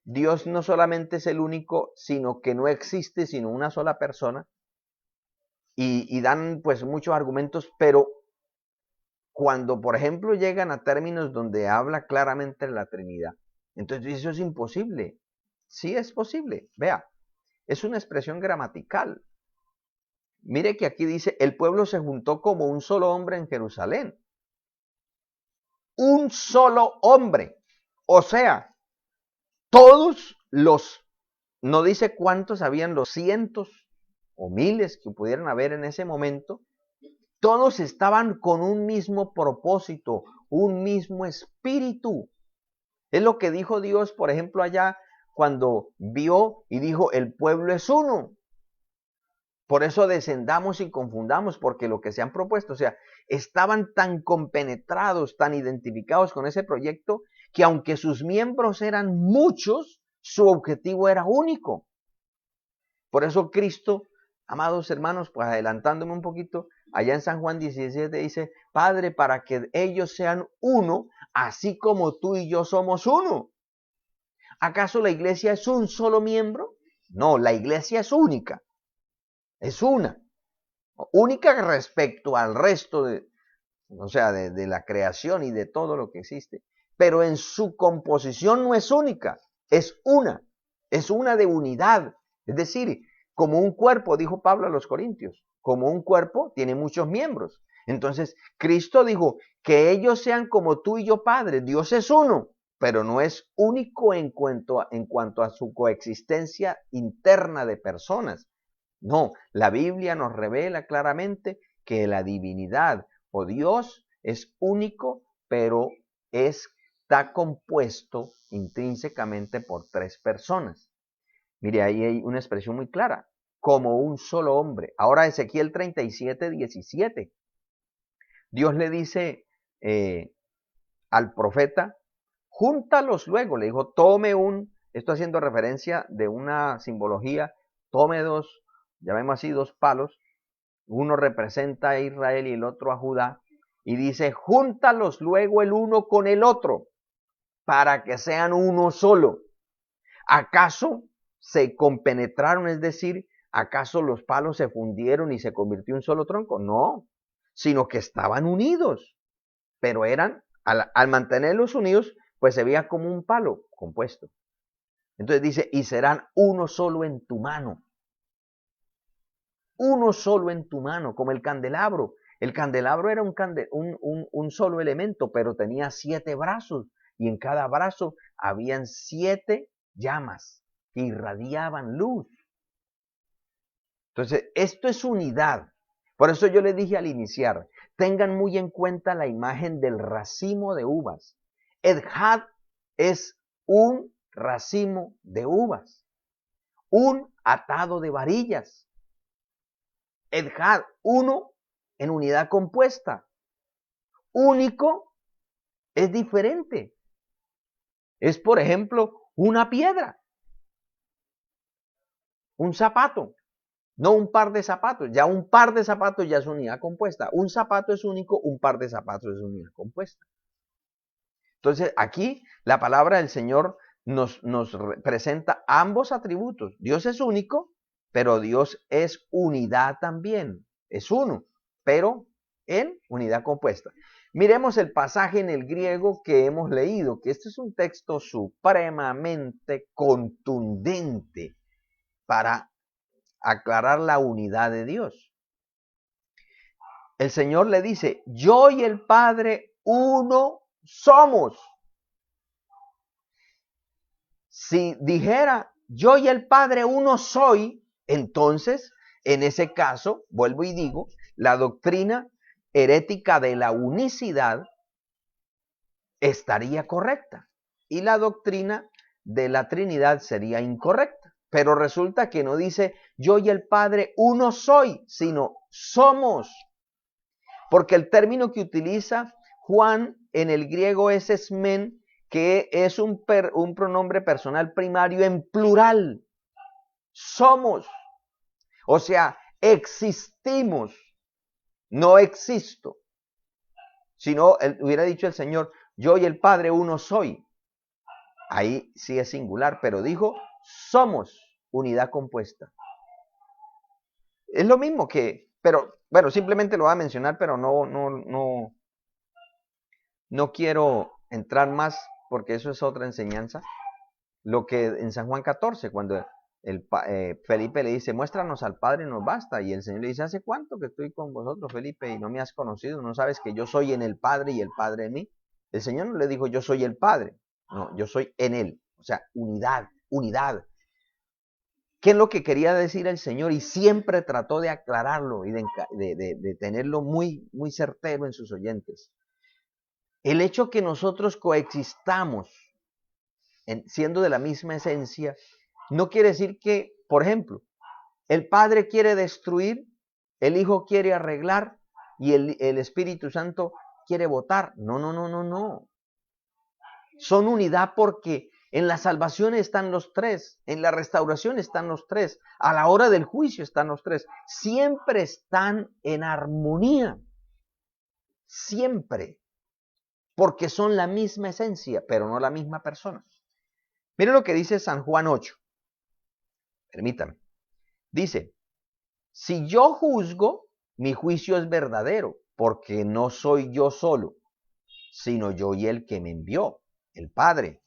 Dios no solamente es el único, sino que no existe sino una sola persona, y dan pues muchos argumentos, pero cuando por ejemplo llegan a términos donde habla claramente de la Trinidad, entonces eso es imposible. Sí es posible, vea, es una expresión gramatical. Mire que aquí dice, el pueblo se juntó como un solo hombre en Jerusalén. Un solo hombre. O sea, todos los, no dice cuántos habían, los cientos o miles que pudieran haber en ese momento, todos estaban con un mismo propósito, un mismo espíritu. Es lo que dijo Dios, por ejemplo, allá cuando vio y dijo, el pueblo es uno. Por eso descendamos y confundamos, porque lo que se han propuesto, o sea, estaban tan compenetrados, tan identificados con ese proyecto, que aunque sus miembros eran muchos, su objetivo era único. Por eso Cristo, amados hermanos, pues adelantándome un poquito, allá en San Juan 17 dice, Padre, para que ellos sean uno, así como tú y yo somos uno. ¿Acaso la iglesia es un solo miembro? No, la iglesia es única. Es una. Única respecto al resto o sea, de la creación y de todo lo que existe, pero en su composición no es única, es una de unidad. Es decir, como un cuerpo, dijo Pablo a los Corintios, como un cuerpo tiene muchos miembros. Entonces, Cristo dijo que ellos sean como tú y yo, Padre. Dios es uno, pero no es único en cuanto a su coexistencia interna de personas. No, la Biblia nos revela claramente que la divinidad o Dios es único, pero está compuesto intrínsecamente por tres personas. Mire, ahí hay una expresión muy clara, como un solo hombre. Ahora Ezequiel 37:17. Dios le dice al profeta, júntalos luego, le dijo, esto haciendo referencia de una simbología, tome dos, llamémoslo así, dos palos, uno representa a Israel y el otro a Judá, y dice, júntalos luego el uno con el otro, para que sean uno solo. ¿Acaso se compenetraron? Es decir, ¿acaso los palos se fundieron y se convirtió en un solo tronco? No, sino que estaban unidos, pero al mantenerlos unidos, pues se veía como un palo compuesto. Entonces dice, y serán uno solo en tu mano. Uno solo en tu mano, como el candelabro. El candelabro era un solo elemento, pero tenía 7 brazos, y en cada brazo habían 7 llamas que irradiaban luz. Entonces, esto es unidad. Por eso yo les dije al iniciar, tengan muy en cuenta la imagen del racimo de uvas. Edjad es un racimo de uvas, un atado de varillas. Edjad, uno en unidad compuesta. Único es diferente. Es, por ejemplo, una piedra, un zapato, no un par de zapatos. Ya un par de zapatos ya es unidad compuesta. Un zapato es único, un par de zapatos es unidad compuesta. Entonces, aquí la palabra del Señor nos presenta ambos atributos. Dios es único, pero Dios es unidad también. Es uno, pero en unidad compuesta. Miremos el pasaje en el griego que hemos leído, que este es un texto supremamente contundente para aclarar la unidad de Dios. El Señor le dice, yo y el Padre uno somos. Si dijera, yo y el Padre uno soy, entonces, en ese caso, vuelvo y digo, la doctrina herética de la unicidad estaría correcta y la doctrina de la Trinidad sería incorrecta. Pero resulta que no dice, yo y el Padre uno soy, sino somos. Porque el término que utiliza Juan en el griego es esmen, que es un pronombre personal primario en plural. Somos. O sea, existimos. No existo. Si no, hubiera dicho el Señor, yo y el Padre uno soy. Ahí sí es singular, pero dijo, somos unidad compuesta. Es lo mismo pero bueno, simplemente lo voy a mencionar, pero no quiero entrar más porque eso es otra enseñanza. Lo que en San Juan 14, cuando Felipe le dice, muéstranos al Padre y nos basta. Y el Señor le dice, ¿hace cuánto que estoy con vosotros, Felipe, y no me has conocido? ¿No sabes que yo soy en el Padre y el Padre en mí? El Señor no le dijo, yo soy el Padre. No, yo soy en Él. O sea, unidad. ¿Qué es lo que quería decir el Señor? Y siempre trató de aclararlo y de tenerlo muy, muy certero en sus oyentes. El hecho que nosotros coexistamos siendo de la misma esencia, no quiere decir que, por ejemplo, el Padre quiere destruir, el Hijo quiere arreglar y el Espíritu Santo quiere votar. No. Son unidad porque en la salvación están los tres, en la restauración están los tres, a la hora del juicio están los tres. Siempre están en armonía. Siempre. Porque son la misma esencia, pero no la misma persona. Mire lo que dice San Juan 8. Permítame. Dice, si yo juzgo, mi juicio es verdadero, porque no soy yo solo, sino yo y el que me envió, el Padre.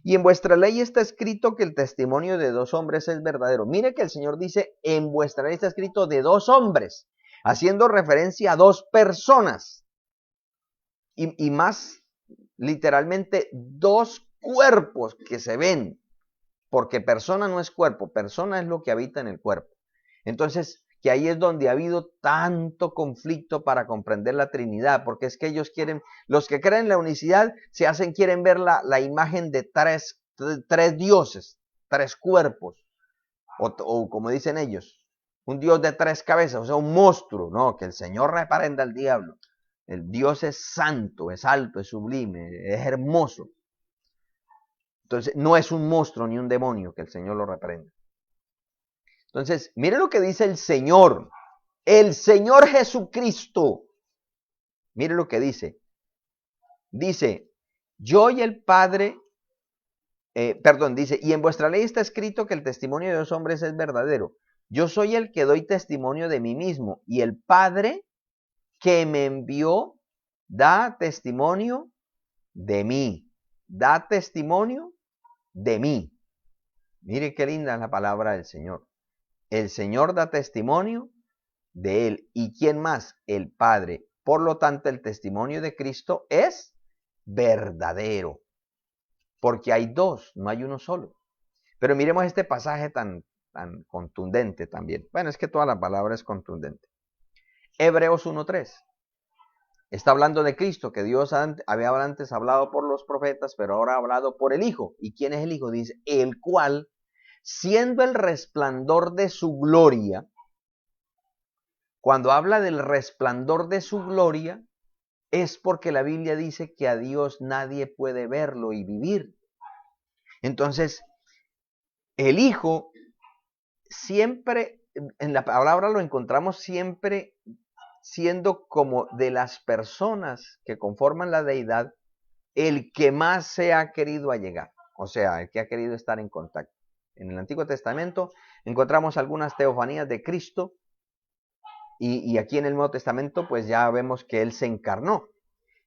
Y en vuestra ley está escrito que el testimonio de dos hombres es verdadero. Mire que el Señor dice, en vuestra ley está escrito de dos hombres, haciendo referencia a dos personas. Y más literalmente dos cuerpos que se ven, porque persona no es cuerpo, persona es lo que habita en el cuerpo. Entonces, que ahí es donde ha habido tanto conflicto para comprender la Trinidad, porque es que ellos quieren, los que creen en la unicidad, quieren ver la imagen de tres dioses, tres cuerpos, o como dicen ellos, un Dios de tres cabezas, o sea, un monstruo. No, que el Señor reprenda al diablo. El Dios es santo, es alto, es sublime, es hermoso. Entonces, no es un monstruo ni un demonio, que el Señor lo reprenda. Entonces, mire lo que dice el Señor Jesucristo. Mire lo que dice. Dice, yo y el Padre, dice, y en vuestra ley está escrito que el testimonio de los hombres es verdadero. Yo soy el que doy testimonio de mí mismo, y el Padre que me envió da testimonio de mí. Da testimonio de mí. Mire qué linda es la palabra del Señor. El Señor da testimonio de Él. ¿Y quién más? El Padre. Por lo tanto, el testimonio de Cristo es verdadero. Porque hay dos, no hay uno solo. Pero miremos este pasaje tan contundente también. Bueno, es que toda la palabra es contundente. Hebreos 1:3. Está hablando de Cristo, que Dios había antes hablado por los profetas, pero ahora ha hablado por el Hijo. ¿Y quién es el Hijo? Dice, el cual, siendo el resplandor de su gloria, cuando habla del resplandor de su gloria, es porque la Biblia dice que a Dios nadie puede verlo y vivir. Entonces, el Hijo siempre, en la palabra lo encontramos siempre siendo como de las personas que conforman la deidad, el que más se ha querido allegar, o sea, el que ha querido estar en contacto. En el Antiguo Testamento encontramos algunas teofanías de Cristo y aquí en el Nuevo Testamento pues ya vemos que Él se encarnó.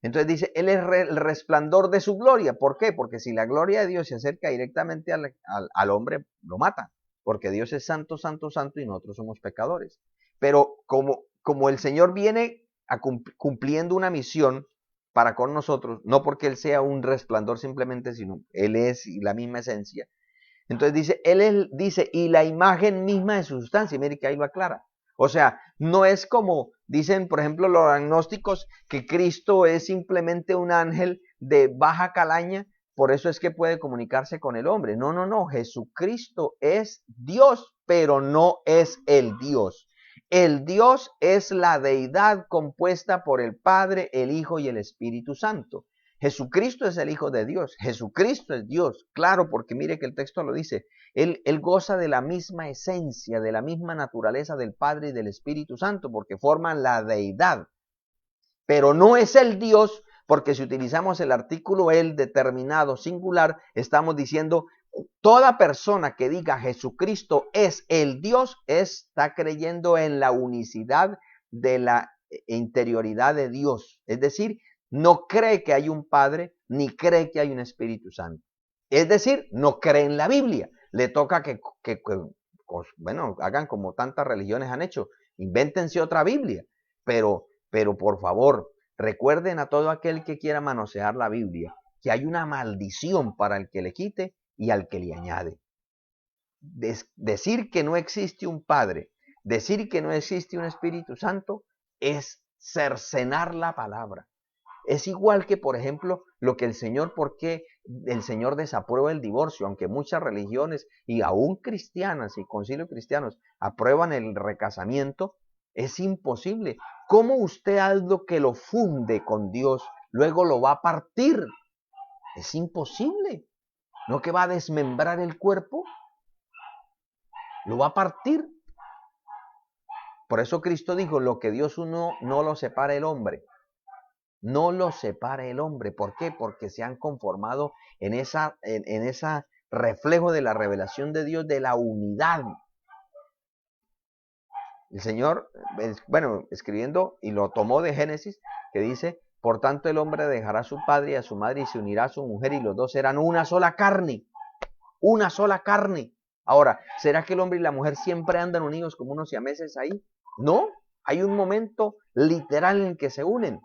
Entonces dice, Él es el resplandor de su gloria. ¿Por qué? Porque si la gloria de Dios se acerca directamente al hombre, lo mata. Porque Dios es santo, santo, santo y nosotros somos pecadores. Pero como el Señor viene cumpliendo una misión para con nosotros, no porque Él sea un resplandor simplemente, sino Él es la misma esencia. Entonces dice, dice, y la imagen misma de su sustancia. Y mire que ahí lo aclara. O sea, no es como dicen, por ejemplo, los agnósticos, que Cristo es simplemente un ángel de baja calaña, por eso es que puede comunicarse con el hombre. No, no, no, Jesucristo es Dios, pero no es el Dios. El Dios es la deidad compuesta por el Padre, el Hijo y el Espíritu Santo. Jesucristo es el Hijo de Dios, Jesucristo es Dios, claro, porque mire que el texto lo dice, él goza de la misma esencia, de la misma naturaleza del Padre y del Espíritu Santo, porque forman la deidad, pero no es el Dios, porque si utilizamos el artículo el determinado singular, estamos diciendo, toda persona que diga Jesucristo es el Dios, está creyendo en la unicidad de la interioridad de Dios, es decir, no cree que hay un Padre, ni cree que hay un Espíritu Santo. Es decir, no cree en la Biblia. Le toca bueno, hagan como tantas religiones han hecho. Invéntense otra Biblia. Pero por favor, recuerden a todo aquel que quiera manosear la Biblia, que hay una maldición para el que le quite y al que le añade. Decir que no existe un Padre, decir que no existe un Espíritu Santo, es cercenar la palabra. Es igual que, por ejemplo, lo que el Señor, ¿por qué el Señor desaprueba el divorcio? Aunque muchas religiones y aún cristianas y concilios cristianos aprueban el recasamiento, es imposible. ¿Cómo usted algo que lo funde con Dios, luego lo va a partir? Es imposible. ¿No que va a desmembrar el cuerpo? Lo va a partir. Por eso Cristo dijo, lo que Dios unió no lo separa el hombre. No lo separa el hombre. ¿Por qué? Porque se han conformado en esa reflejo de la revelación de Dios, de la unidad. El Señor, bueno, escribiendo, y lo tomó de Génesis, que dice, por tanto el hombre dejará a su padre y a su madre y se unirá a su mujer y los dos serán una sola carne. Una sola carne. Ahora, ¿será que el hombre y la mujer siempre andan unidos como unos siameses ahí? No, hay un momento literal en el que se unen.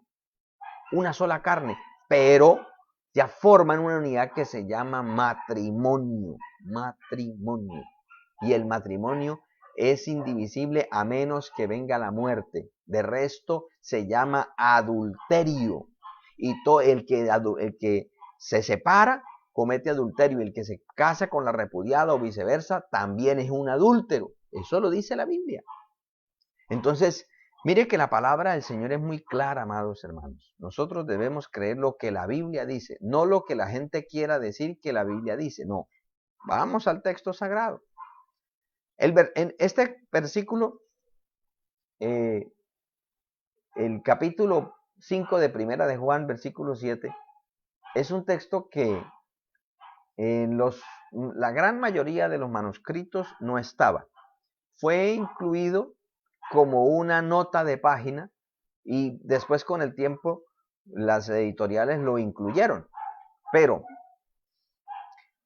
Una sola carne, pero ya forman una unidad que se llama matrimonio. Matrimonio. Y el matrimonio es indivisible a menos que venga la muerte. De resto, se llama adulterio. Y el que se separa comete adulterio. Y el que se casa con la repudiada o viceversa también es un adúltero. Eso lo dice la Biblia. Entonces, mire que la palabra del Señor es muy clara, amados hermanos. Nosotros debemos creer lo que la Biblia dice, no lo que la gente quiera decir que la Biblia dice. No, vamos al texto sagrado. En este versículo, el capítulo 5 de Primera de Juan, versículo 7, es un texto que en la gran mayoría de los manuscritos no estaba. Fue incluido como una nota de página y después con el tiempo las editoriales lo incluyeron. Pero,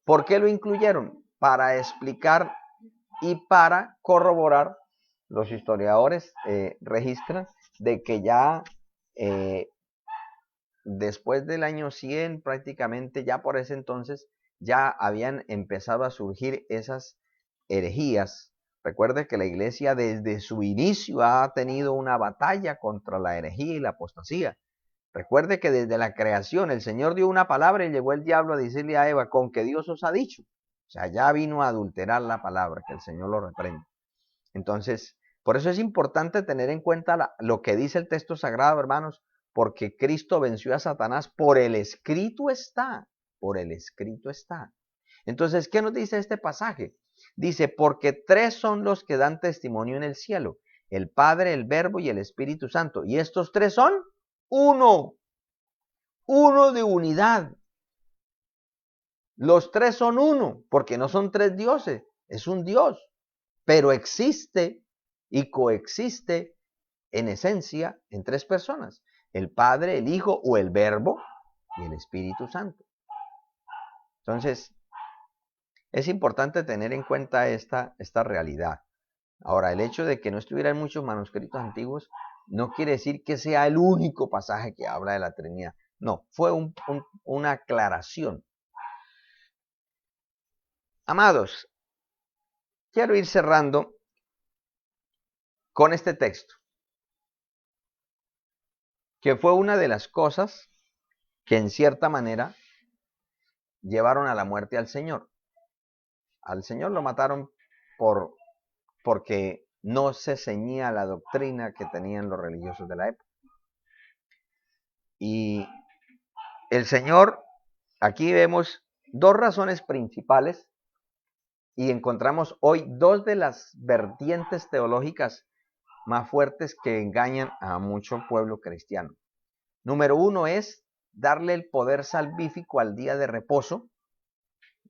¿por qué lo incluyeron? Para explicar y para corroborar, los historiadores registran de que ya después del año 100 prácticamente, ya por ese entonces, ya habían empezado a surgir esas herejías. Recuerde que la iglesia desde su inicio ha tenido una batalla contra la herejía y la apostasía. Recuerde que desde la creación el Señor dio una palabra y llegó el diablo a decirle a Eva, con que Dios os ha dicho. O sea, ya vino a adulterar la palabra, que el Señor lo reprende. Entonces, por eso es importante tener en cuenta lo que dice el texto sagrado, hermanos, porque Cristo venció a Satanás, por el escrito está, por el escrito está. Entonces, ¿qué nos dice este pasaje? Dice, porque tres son los que dan testimonio en el cielo, el Padre, el Verbo y el Espíritu Santo. Y estos tres son uno de unidad. Los tres son uno, porque no son tres dioses, es un Dios, pero existe y coexiste en esencia en tres personas, el Padre, el Hijo o el Verbo y el Espíritu Santo. Entonces, es importante tener en cuenta esta realidad. Ahora, el hecho de que no estuviera en muchos manuscritos antiguos no quiere decir que sea el único pasaje que habla de la Trinidad. No, fue una aclaración. Amados, quiero ir cerrando con este texto, que fue una de las cosas que en cierta manera llevaron a la muerte al Señor. Al Señor lo mataron porque no se ceñía la doctrina que tenían los religiosos de la época. Y el Señor, aquí vemos dos razones principales y encontramos hoy dos de las vertientes teológicas más fuertes que engañan a mucho pueblo cristiano. Número uno es darle el poder salvífico al día de reposo.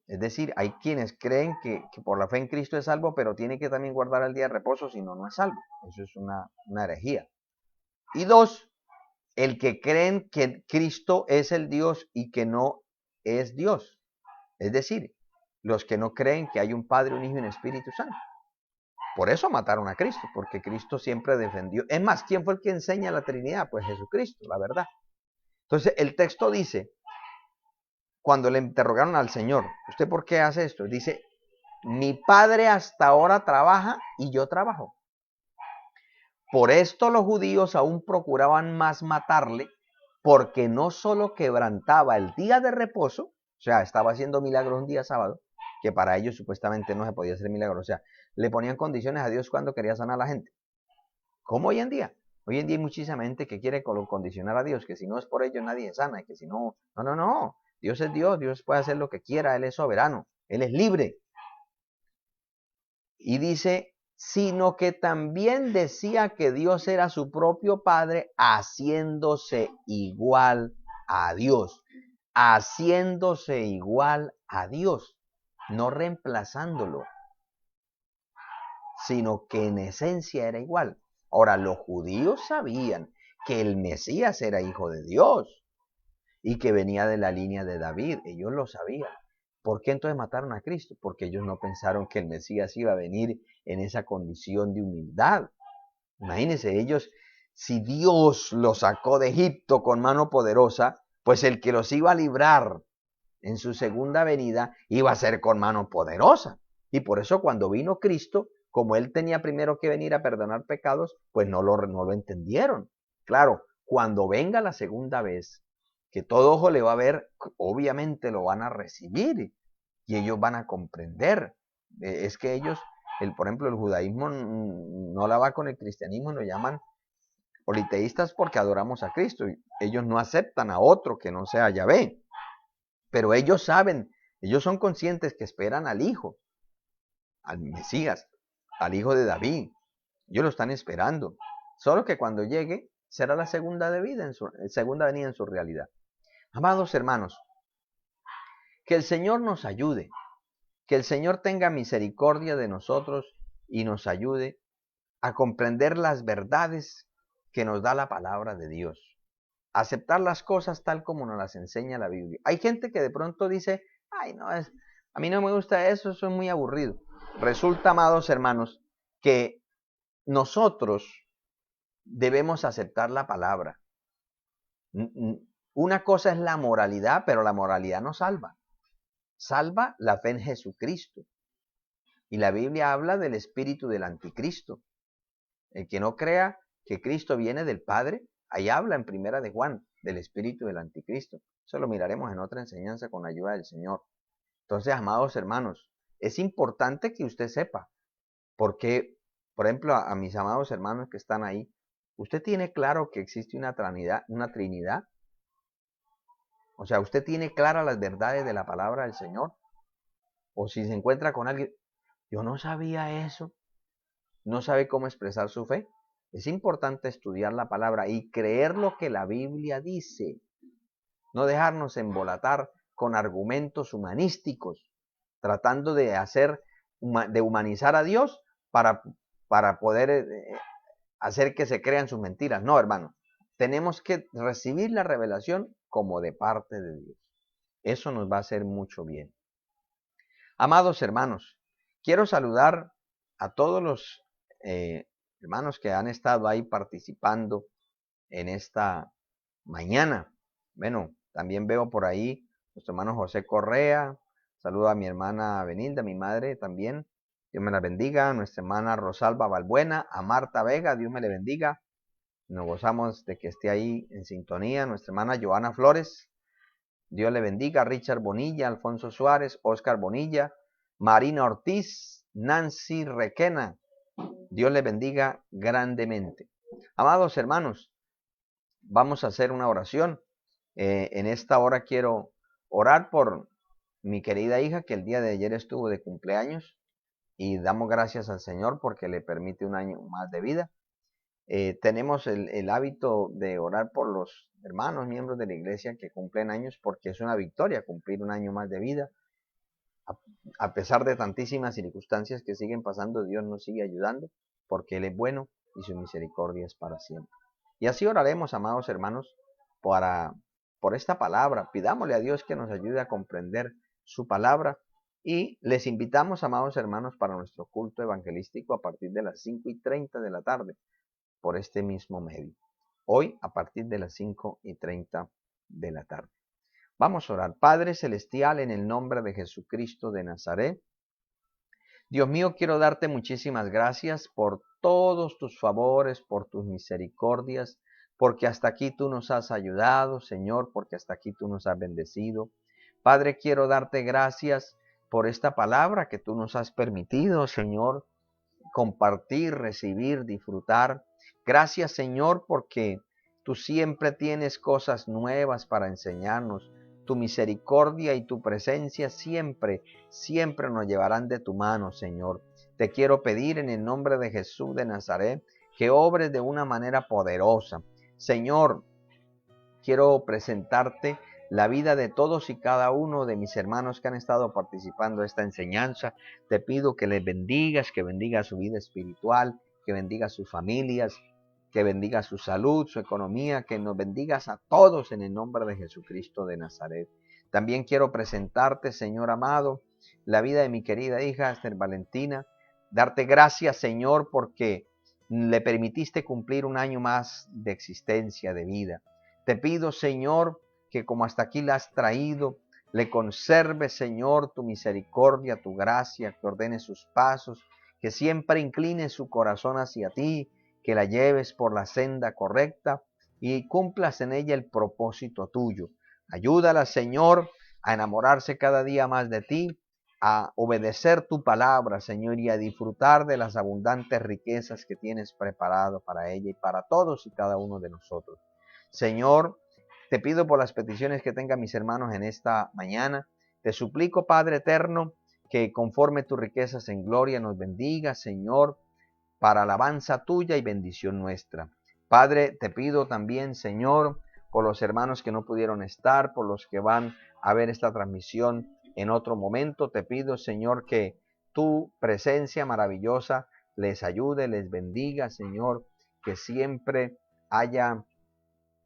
Es decir, hay quienes creen que por la fe en Cristo es salvo, pero tiene que también guardar el día de reposo, si no, no es salvo. Eso es una herejía. Y dos, el que creen que Cristo es el Dios y que no es Dios. Es decir, los que no creen que hay un Padre, un Hijo y un Espíritu Santo. Por eso mataron a Cristo, porque Cristo siempre defendió. Es más, ¿quién fue el que enseña la Trinidad? Pues Jesucristo, la verdad. Entonces, el texto dice, cuando le interrogaron al Señor, ¿usted por qué hace esto? Dice, mi Padre hasta ahora trabaja y yo trabajo. Por esto los judíos aún procuraban más matarle, porque no solo quebrantaba el día de reposo, o sea, estaba haciendo milagros un día sábado, que para ellos supuestamente no se podía hacer milagros, o sea, le ponían condiciones a Dios cuando quería sanar a la gente. Como hoy en día. Hoy en día hay muchísima gente que quiere condicionar a Dios, que si no es por ellos nadie sana, que si no, no. Dios es Dios, Dios puede hacer lo que quiera, Él es soberano, Él es libre. Y dice, sino que también decía que Dios era su propio Padre, haciéndose igual a Dios. Haciéndose igual a Dios, no reemplazándolo. sino que en esencia era igual. Ahora, los judíos sabían que el Mesías era hijo de Dios y que venía de la línea de David. Ellos lo sabían. ¿Por qué entonces mataron a Cristo? Porque ellos no pensaron que el Mesías iba a venir en esa condición de humildad. Imagínense ellos, si Dios los sacó de Egipto con mano poderosa, pues el que los iba a librar en su segunda venida iba a ser con mano poderosa. Y por eso cuando vino Cristo, como él tenía primero que venir a perdonar pecados, pues no lo entendieron. Claro, cuando venga la segunda vez, que todo ojo le va a ver, obviamente lo van a recibir y ellos van a comprender. Es que ellos, por ejemplo, el judaísmo no la va con el cristianismo, lo llaman politeístas porque adoramos a Cristo. Ellos no aceptan a otro que no sea Yahvé. Pero ellos saben, ellos son conscientes que esperan al Hijo, al Mesías, al Hijo de David. Ellos lo están esperando. Solo que cuando llegue, será la segunda venida en su realidad. Amados hermanos, que el Señor nos ayude, que el Señor tenga misericordia de nosotros y nos ayude a comprender las verdades que nos da la palabra de Dios. Aceptar las cosas tal como nos las enseña la Biblia. Hay gente que de pronto dice, ay, no, a mí no me gusta eso es muy aburrido. Resulta, amados hermanos, que nosotros debemos aceptar la palabra. Una cosa es la moralidad, pero la moralidad no salva. Salva la fe en Jesucristo. Y la Biblia habla del espíritu del anticristo. El que no crea que Cristo viene del Padre, ahí habla en Primera de Juan del espíritu del anticristo. Eso lo miraremos en otra enseñanza con la ayuda del Señor. Entonces, amados hermanos, es importante que usted sepa, porque, por ejemplo, a mis amados hermanos que están ahí, ¿usted tiene claro que existe una Trinidad? O sea, ¿usted tiene claras las verdades de la palabra del Señor? O si se encuentra con alguien, yo no sabía eso, no sabe cómo expresar su fe. Es importante estudiar la palabra y creer lo que la Biblia dice. No dejarnos embolatar con argumentos humanísticos, tratando de humanizar a Dios para poder hacer que se crean sus mentiras. No, hermano. Tenemos que recibir la revelación como de parte de Dios. Eso nos va a hacer mucho bien. Amados hermanos, quiero saludar a todos los hermanos que han estado ahí participando en esta mañana. Bueno, también veo por ahí nuestro hermano José Correa. Saludo a mi hermana Benilda, mi madre también. Dios me la bendiga. Nuestra hermana Rosalba Balbuena, a Marta Vega, Dios me le bendiga. Nos gozamos de que esté ahí en sintonía. Nuestra hermana Joana Flores, Dios le bendiga. Richard Bonilla, Alfonso Suárez, Oscar Bonilla, Marina Ortiz, Nancy Requena. Dios le bendiga grandemente. Amados hermanos, vamos a hacer una oración. En esta hora quiero orar por mi querida hija que el día de ayer estuvo de cumpleaños y damos gracias al Señor porque le permite un año más de vida. Tenemos el hábito de orar por los hermanos, miembros de la iglesia que cumplen años porque es una victoria cumplir un año más de vida. A pesar de tantísimas circunstancias que siguen pasando, Dios nos sigue ayudando porque Él es bueno y su misericordia es para siempre. Y así oraremos, amados hermanos, por esta palabra. Pidámosle a Dios que nos ayude a comprender su palabra y les invitamos, amados hermanos, para nuestro culto evangelístico a partir de las 5:30 de la tarde por este mismo medio. Hoy a partir de las 5:30 de la tarde. Vamos a orar. Padre Celestial, en el nombre de Jesucristo de Nazaret. Dios mío, quiero darte muchísimas gracias por todos tus favores, por tus misericordias, porque hasta aquí tú nos has ayudado, Señor, porque hasta aquí tú nos has bendecido. Padre, quiero darte gracias por esta palabra que tú nos has permitido, Señor, compartir, recibir, disfrutar. Gracias, Señor, porque tú siempre tienes cosas nuevas para enseñarnos. Tu misericordia y tu presencia siempre nos llevarán de tu mano, Señor. Te quiero pedir en el nombre de Jesús de Nazaret que obres de una manera poderosa. Señor, quiero presentarte la vida de todos y cada uno de mis hermanos que han estado participando de esta enseñanza. Te pido que les bendigas, que bendiga su vida espiritual, que bendiga sus familias, que bendiga su salud, su economía, que nos bendigas a todos en el nombre de Jesucristo de Nazaret. También quiero presentarte, Señor amado, la vida de mi querida hija Esther Valentina. Darte gracias, Señor, porque le permitiste cumplir un año más de existencia, de vida. Te pido, Señor, que como hasta aquí la has traído, le conserves, Señor, tu misericordia, tu gracia, que ordene sus pasos, que siempre incline su corazón hacia ti, que la lleves por la senda correcta y cumplas en ella el propósito tuyo. Ayúdala, Señor, a enamorarse cada día más de ti, a obedecer tu palabra, Señor, y a disfrutar de las abundantes riquezas que tienes preparado para ella y para todos y cada uno de nosotros. Señor, te pido por las peticiones que tengan mis hermanos en esta mañana. Te suplico, Padre eterno, que conforme tus riquezas en gloria nos bendiga, Señor, para alabanza tuya y bendición nuestra. Padre, te pido también, Señor, por los hermanos que no pudieron estar, por los que van a ver esta transmisión en otro momento, te pido, Señor, que tu presencia maravillosa les ayude, les bendiga, Señor, que siempre haya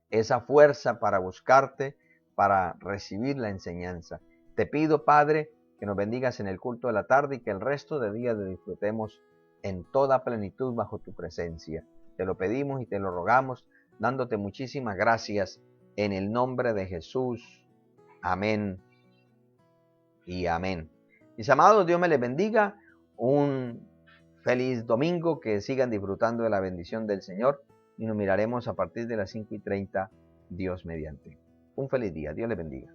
esa fuerza para buscarte, para recibir la enseñanza. Te pido, Padre, que nos bendigas en el culto de la tarde y que el resto de día lo disfrutemos en toda plenitud bajo tu presencia. Te lo pedimos y te lo rogamos, dándote muchísimas gracias en el nombre de Jesús. Amén y amén. Mis amados, Dios me les bendiga. Un feliz domingo, que sigan disfrutando de la bendición del Señor y nos miraremos a partir de las 5:30, Dios mediante. Un feliz día, Dios les bendiga.